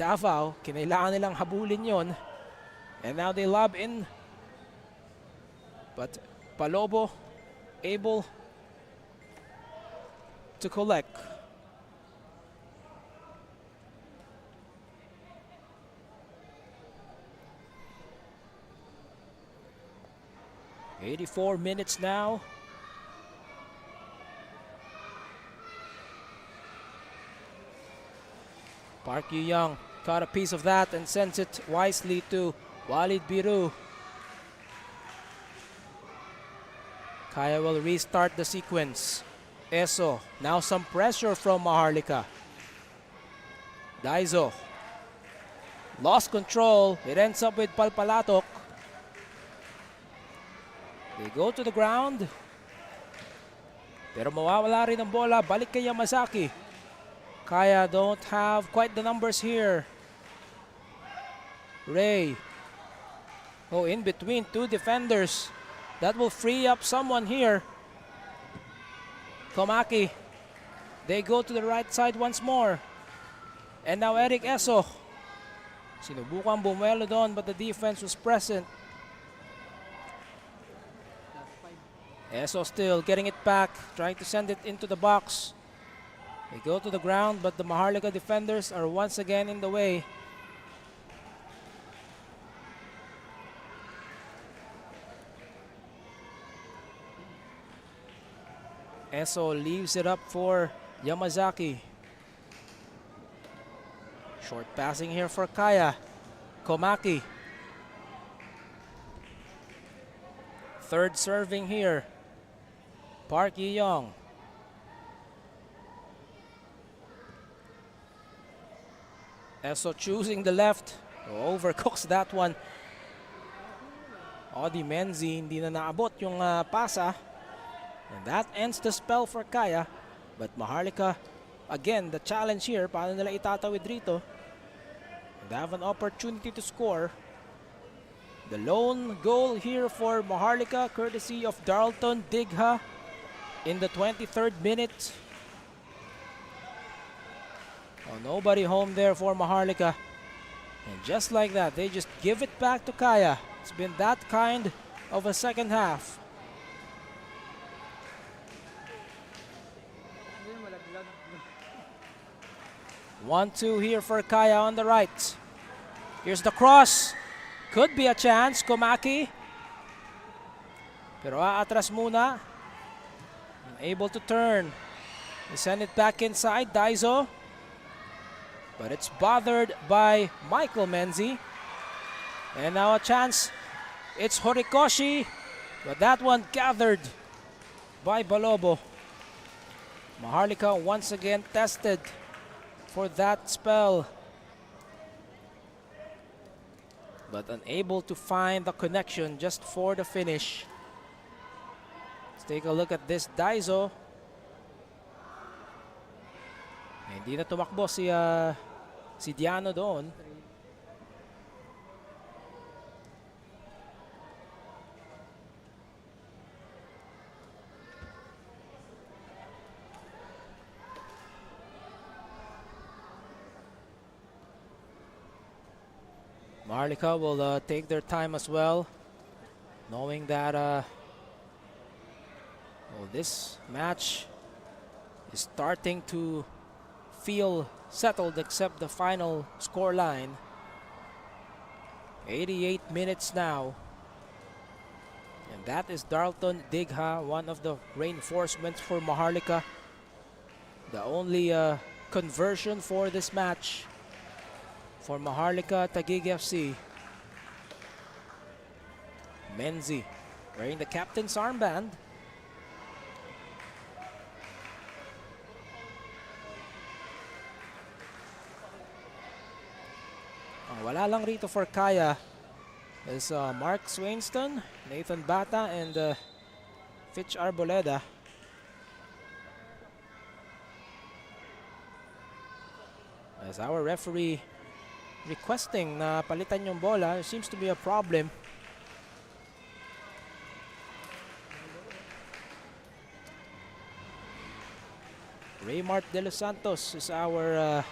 Davao. Kinailangan nilang habulin yon. And now they lob in. But Palobo able to collect. "84 minutes now. Park Yu-young caught a piece of that and sends it wisely to Walid Biru. Kaya will restart the sequence. Eso, now some pressure from Maharlika. Daizo. Lost control. It ends up with Palpalatok. They go to the ground. Pero mawawala rin ang bola. Balik kay Yamazaki. Kaya don't have quite the numbers here. Ray. Oh, in between two defenders. That will free up someone here. Komaki. They go to the right side once more. And now Eric Eso. Sinubukang bumuelo doon but the defense was present. Eso still getting it back, trying to send it into the box. They go to the ground but the Maharlika defenders are once again in the way. Eso leaves it up for Yamazaki. Short passing here for Kaya. Komaki. Third serving here. Park Yi-young. Eso choosing the left. Overcooks that one. Odi Menzi hindi na naabot yung pasa. And that ends the spell for Kaya. But Maharlika, again, the challenge here, paano nila itatawid rito? They have an opportunity to score. The lone goal here for Maharlika, courtesy of Darlton Digha in the 23rd minute. Oh, nobody home there for Maharlika. And just like that, they just give it back to Kaya. It's been that kind of a second half. 1-2 here for Kaya on the right. Here's the cross. Could be a chance. Komaki. Pero aatras muna. Unable to turn. They send it back inside. Daiso. But it's bothered by Michael Menzi. And now a chance. It's Horikoshi. But that one gathered by Balobo. Maharlika once again tested for that spell, but unable to find the connection just for the finish. Let's take a look at this Daiso. Hindi na tumakbo si Diano doon. Maharlika will take their time as well, knowing that this match is starting to feel settled except the final score line. 88 minutes now. And that is Darlton Digha, one of the reinforcements for Maharlika. The only conversion for this match for Maharlika Taguig FC. Menzi wearing the captain's armband. Wala lang rito for Kaya is Mark Swainston, Nathan Bata, and Fitch Arboleda. As our referee requesting na palitan yung bola, there seems to be a problem. Raymart De Los Santos is our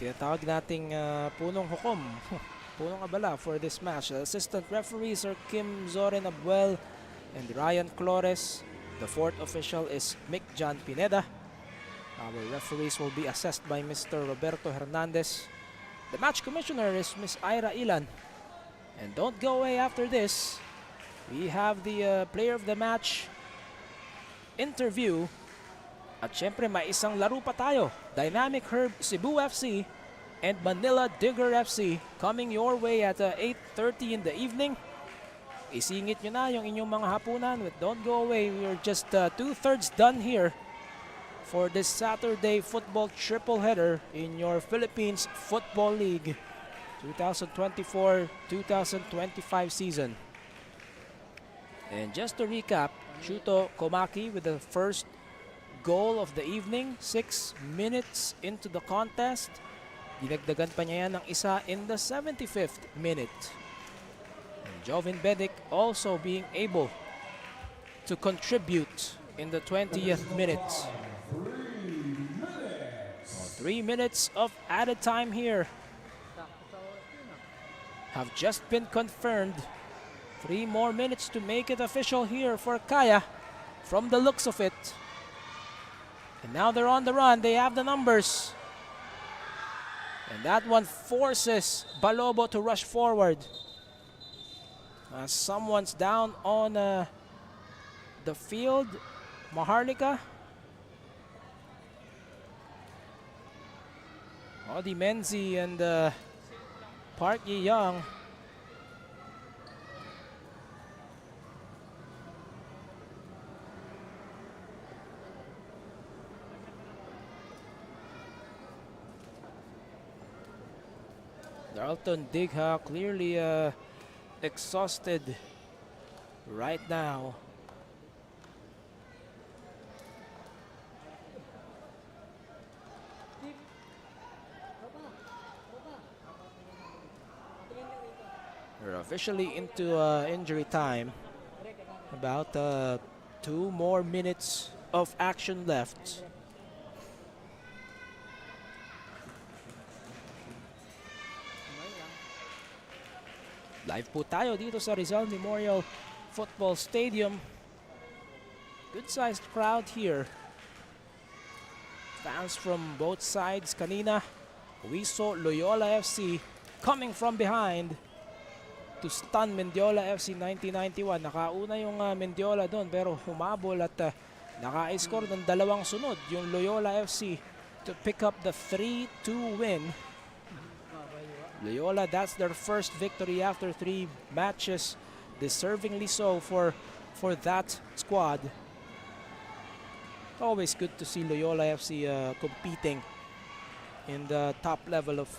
tinatawag nating punong hukom, punong abala for this match. Assistant referees are Kim Zoren Abuel and Ryan Flores. The fourth official is Mick John Pineda. Our referees will be assessed by Mr. Roberto Hernandez. The match commissioner is Ms. Ira Ilan. And don't go away after this. We have the player of the match interview. At syempre may isang laro pa tayo. Dynamic Herb Cebu FC and Manila Digger FC coming your way at 8:30 in the evening. Isingit nyo na yung inyong mga hapunan. But don't go away. We're just 2/3 done here for this Saturday football triple header in your Philippines Football League 2024-2025 season. And just to recap, Shuto Komaki with the first goal of the evening, 6 minutes into the contest. Dinagdagan pa niya yan ng isa in the 75th minute. And Jovin Bedic also being able to contribute in the 20th minute. 3 minutes of added time here have just been confirmed. 3 more minutes to make it official here for Kaya from the looks of it. And now they're on the run. They have the numbers. And that one forces Balobo to rush forward. Someone's down on the field. Maharlika. Odi Menzi and Park Yi-young. Darlton Digha clearly exhausted right now. We're officially into injury time. About 2 more minutes of action left. Live po tayo dito sa Rizal Memorial Football Stadium. Good-sized crowd here. Fans from both sides kanina. We saw Loyola FC coming from behind to stun Mendiola FC 1991. Nakauna yung Mendiola doon pero humabol at naka-score ng 2 sunod yung Loyola FC to pick up the 3-2 win. Loyola, that's their first victory after 3 matches. Deservingly so for that squad. Always good to see Loyola FC competing in the top level of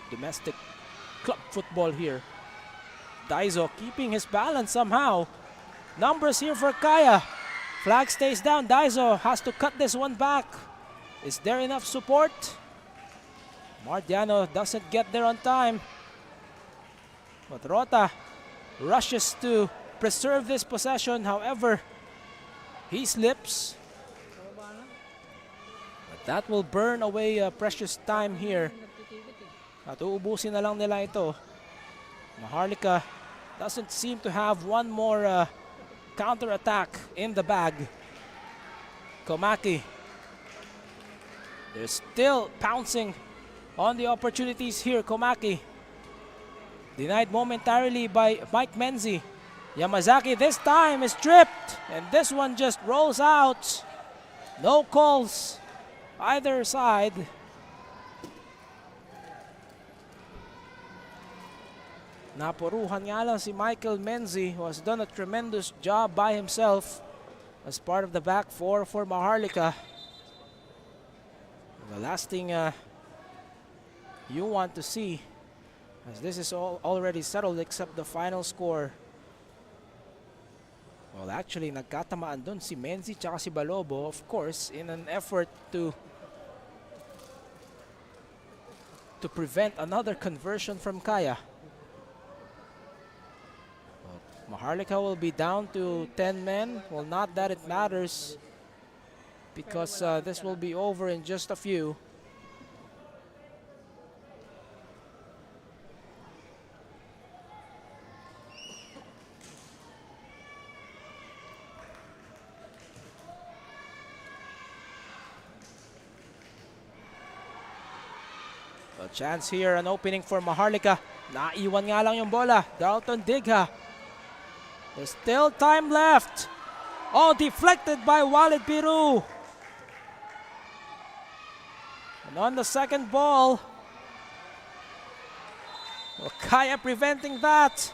domestic club football here. Daizo keeping his balance somehow. Numbers here for Kaya. Flag stays down. Daizo has to cut this one back. Is there enough support? Mardiano doesn't get there on time. But Rota rushes to preserve this possession. However, he slips. But that will burn away precious time here. At uubusin na lang nila ito. Maharlika doesn't seem to have one more counter-attack in the bag. Komaki. They're still pouncing on the opportunities here. Komaki denied momentarily by Mike Menzi. Yamazaki this time is stripped, and this one just rolls out. No calls either side. Napuruhan nga lang si Michael Menzi, who has done a tremendous job by himself as part of the back four for Maharlika. The last thing you want to see, as this is all already settled except the final score. Well, actually, nagkatamaan dun si Menzi tsaka si Balobo, of course, in an effort to prevent another conversion from Kaya. Well, Maharlika will be down to 10 men. Well, not that it matters, because this will be over in just a few. A chance here, an opening for Maharlika. Naiwan nga lang yung bola. Darlton Digha. There's still time left. Oh, deflected by Walid Biru. And on the second ball, well, Kaya preventing that.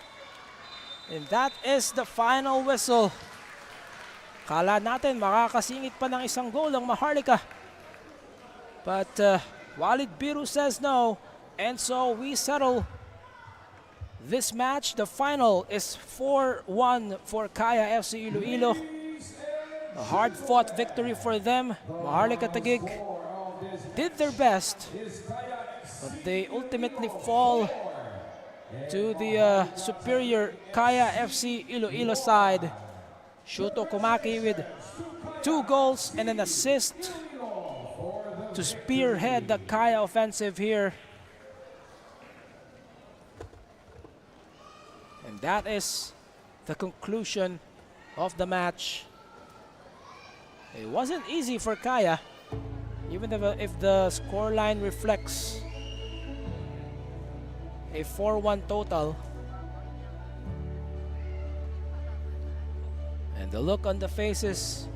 And that is the final whistle. Kala natin makakasingit pa ng isang goal ang Maharlika. But Walid Biru says no, and so we settle this match. The final is 4-1 for Kaya FC Iloilo. A hard-fought victory for them. Maharlika Taguig did their best, but they ultimately fall to the superior Kaya FC Iloilo side. Shuto Komaki with 2 goals and an assist to spearhead the Kaya offensive here. And that is the conclusion of the match. It wasn't easy for Kaya, even if the scoreline reflects a 4-1 total. And the look on the faces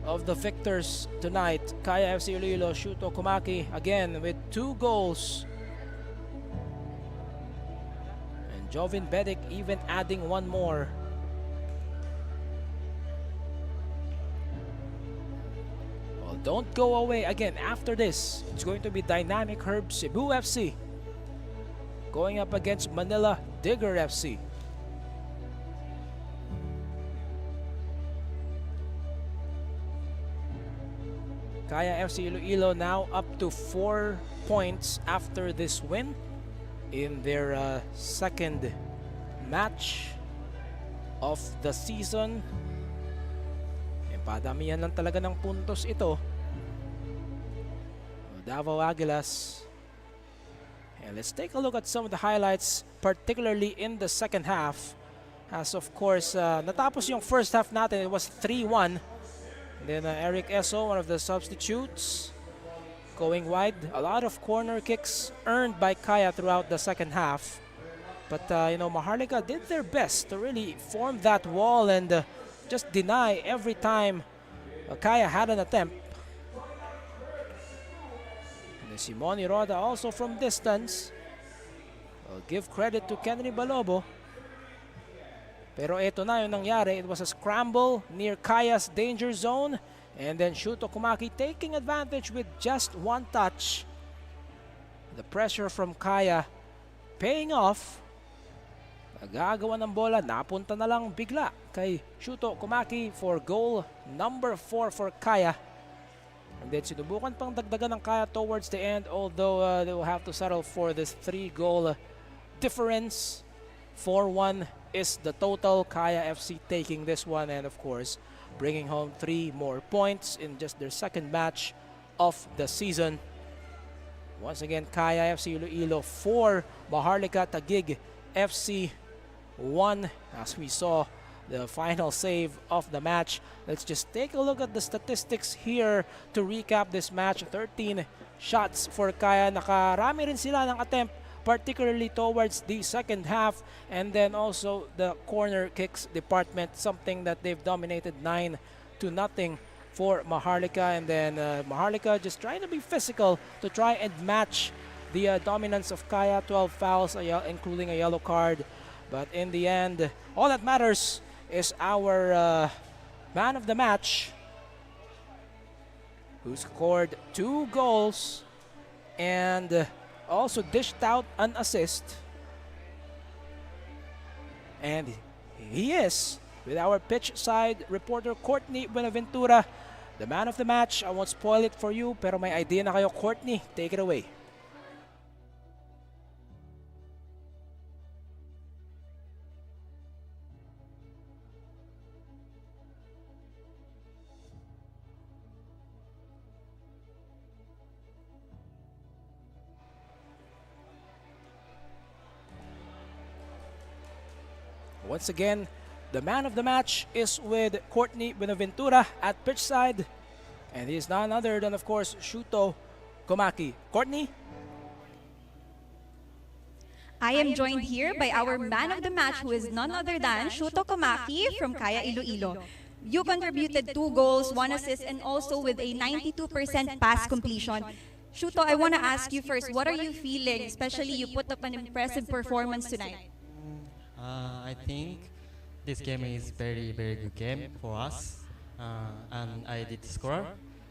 of the victors tonight, Kaya FC Iloilo, Shuto Komaki again with 2 goals. And Jovin Bedic even adding 1 more. Well, don't go away again. After this, it's going to be Dynamic Herb Cebu FC going up against Manila Digger FC. Kaya FC Iloilo now up to 4 points after this win in their second match of the season. Padamihan lang talaga ng puntos ito. Davao Aguilas. And let's take a look at some of the highlights, particularly in the second half. As of course, natapos yung first half natin, it was 3-1. Then Eric Esso, one of the substitutes, going wide. A lot of corner kicks earned by Kaya throughout the second half. But Maharlika did their best to really form that wall and just deny every time Kaya had an attempt. And Simone Roda also from distance. I'll give credit to Kenry Balobo. Pero ito na yung nangyari. It was a scramble near Kaya's danger zone. And then Shuto Komaki taking advantage with just 1 touch. The pressure from Kaya paying off. Nagagawa ng bola, napunta na lang bigla kay Shuto Komaki for goal number 4 for Kaya. And then sinubukan pang dagdagan ng Kaya towards the end, although they will have to settle for this 3-goal difference. 4-1 is the total. Kaya FC taking this one and of course bringing home 3 more points in just their second match of the season. Once again, Kaya FC Iloilo 4, Maharlika Taguig FC 1, as we saw the final save of the match. Let's just take a look at the statistics here to recap this match. 13 shots for Kaya. Nakarami rin sila ng attempt, particularly towards the second half, and then also the corner kicks department, something that they've dominated 9-0 for Maharlika. And then Maharlika just trying to be physical to try and match the dominance of Kaya. 12 fouls, including a yellow card. But in the end, all that matters is our man of the match, who scored 2 goals and also dished out an assist. And he is, with our pitch side reporter Courtney Buenaventura, the man of the match. I won't spoil it for you, pero may idea na kayo. Courtney, take it away. Once again, the man of the match is with Courtney Buenaventura at pitch side. And he is none other than, of course, Shuto Komaki. Courtney? I am joined here by our man of the match, who is none other than Shuto Komaki from Kaya Iloilo. You contributed 2 goals, 1 assist, and also with a 92% pass completion. Shuto, I want to ask you first, what are you feeling, especially you put up an impressive performance tonight? I think this game is very good game for us, and I did score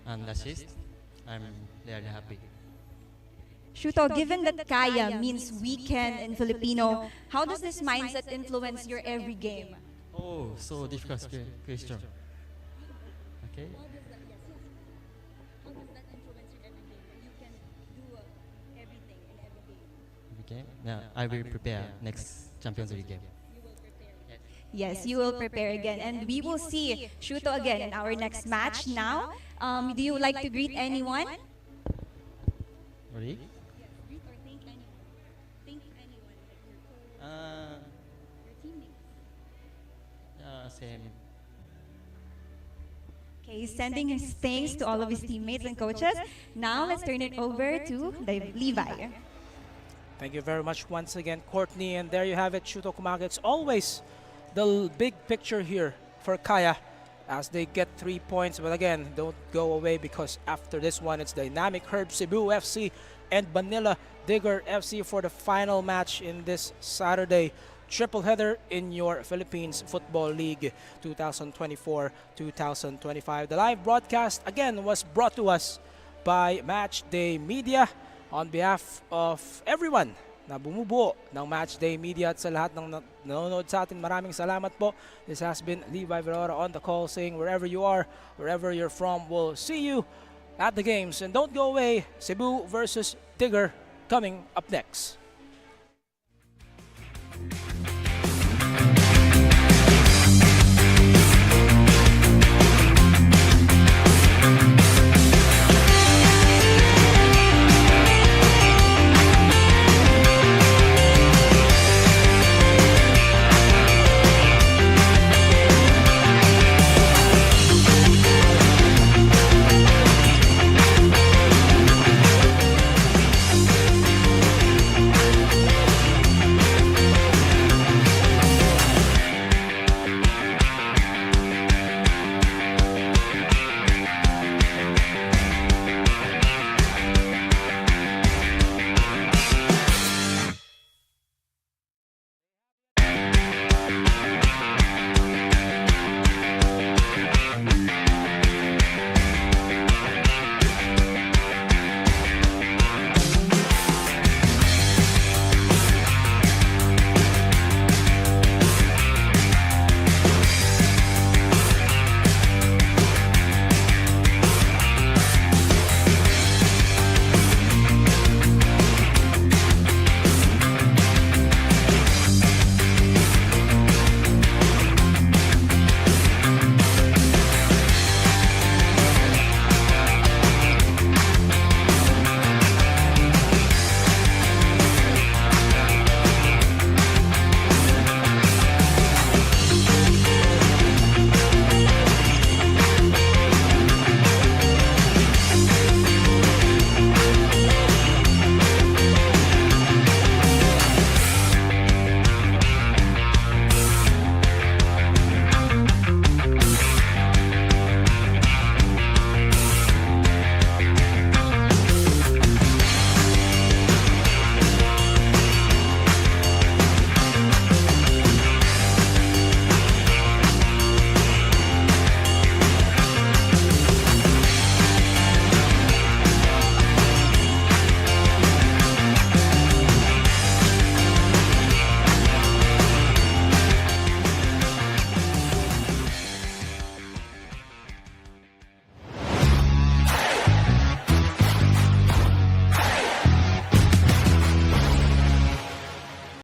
and assist. I'm really happy. Shuto, given that Kaya means weekend in Filipino, how does this mindset influence your every game? Oh, so difficult question. Okay. How does that influence your every game? You can do everything in every game. game. Yeah, I will prepare next Champions League game. Yes, you will prepare again. And we will see Shuto again in our next match now. Do you like to greet anyone? Ready? Greet or thank anyone. Thank anyone, like your coach, Uh, your teammates. Same. Okay, sending his thanks to all of his teammates and coaches. Now let's turn it over to Levi. Thank you very much once again, Courtney. And there you have it, Shuto Kumaga. It's always the big picture here for Kaya as they get 3 points. But again, don't go away because after this one, it's Dynamic Herb Cebu FC and Manila Digger FC for the final match in this Saturday triple header in your Philippines Football League 2024-2025. The live broadcast again was brought to us by Matchday Media on behalf of everyone na bumubuo ng Matchday Media at sa lahat ng nanonood sa atin. Maraming salamat po. This has been Levi Verora on the call saying wherever you are, wherever you're from, we'll see you at the games. And don't go away, Cebu versus Digger coming up next.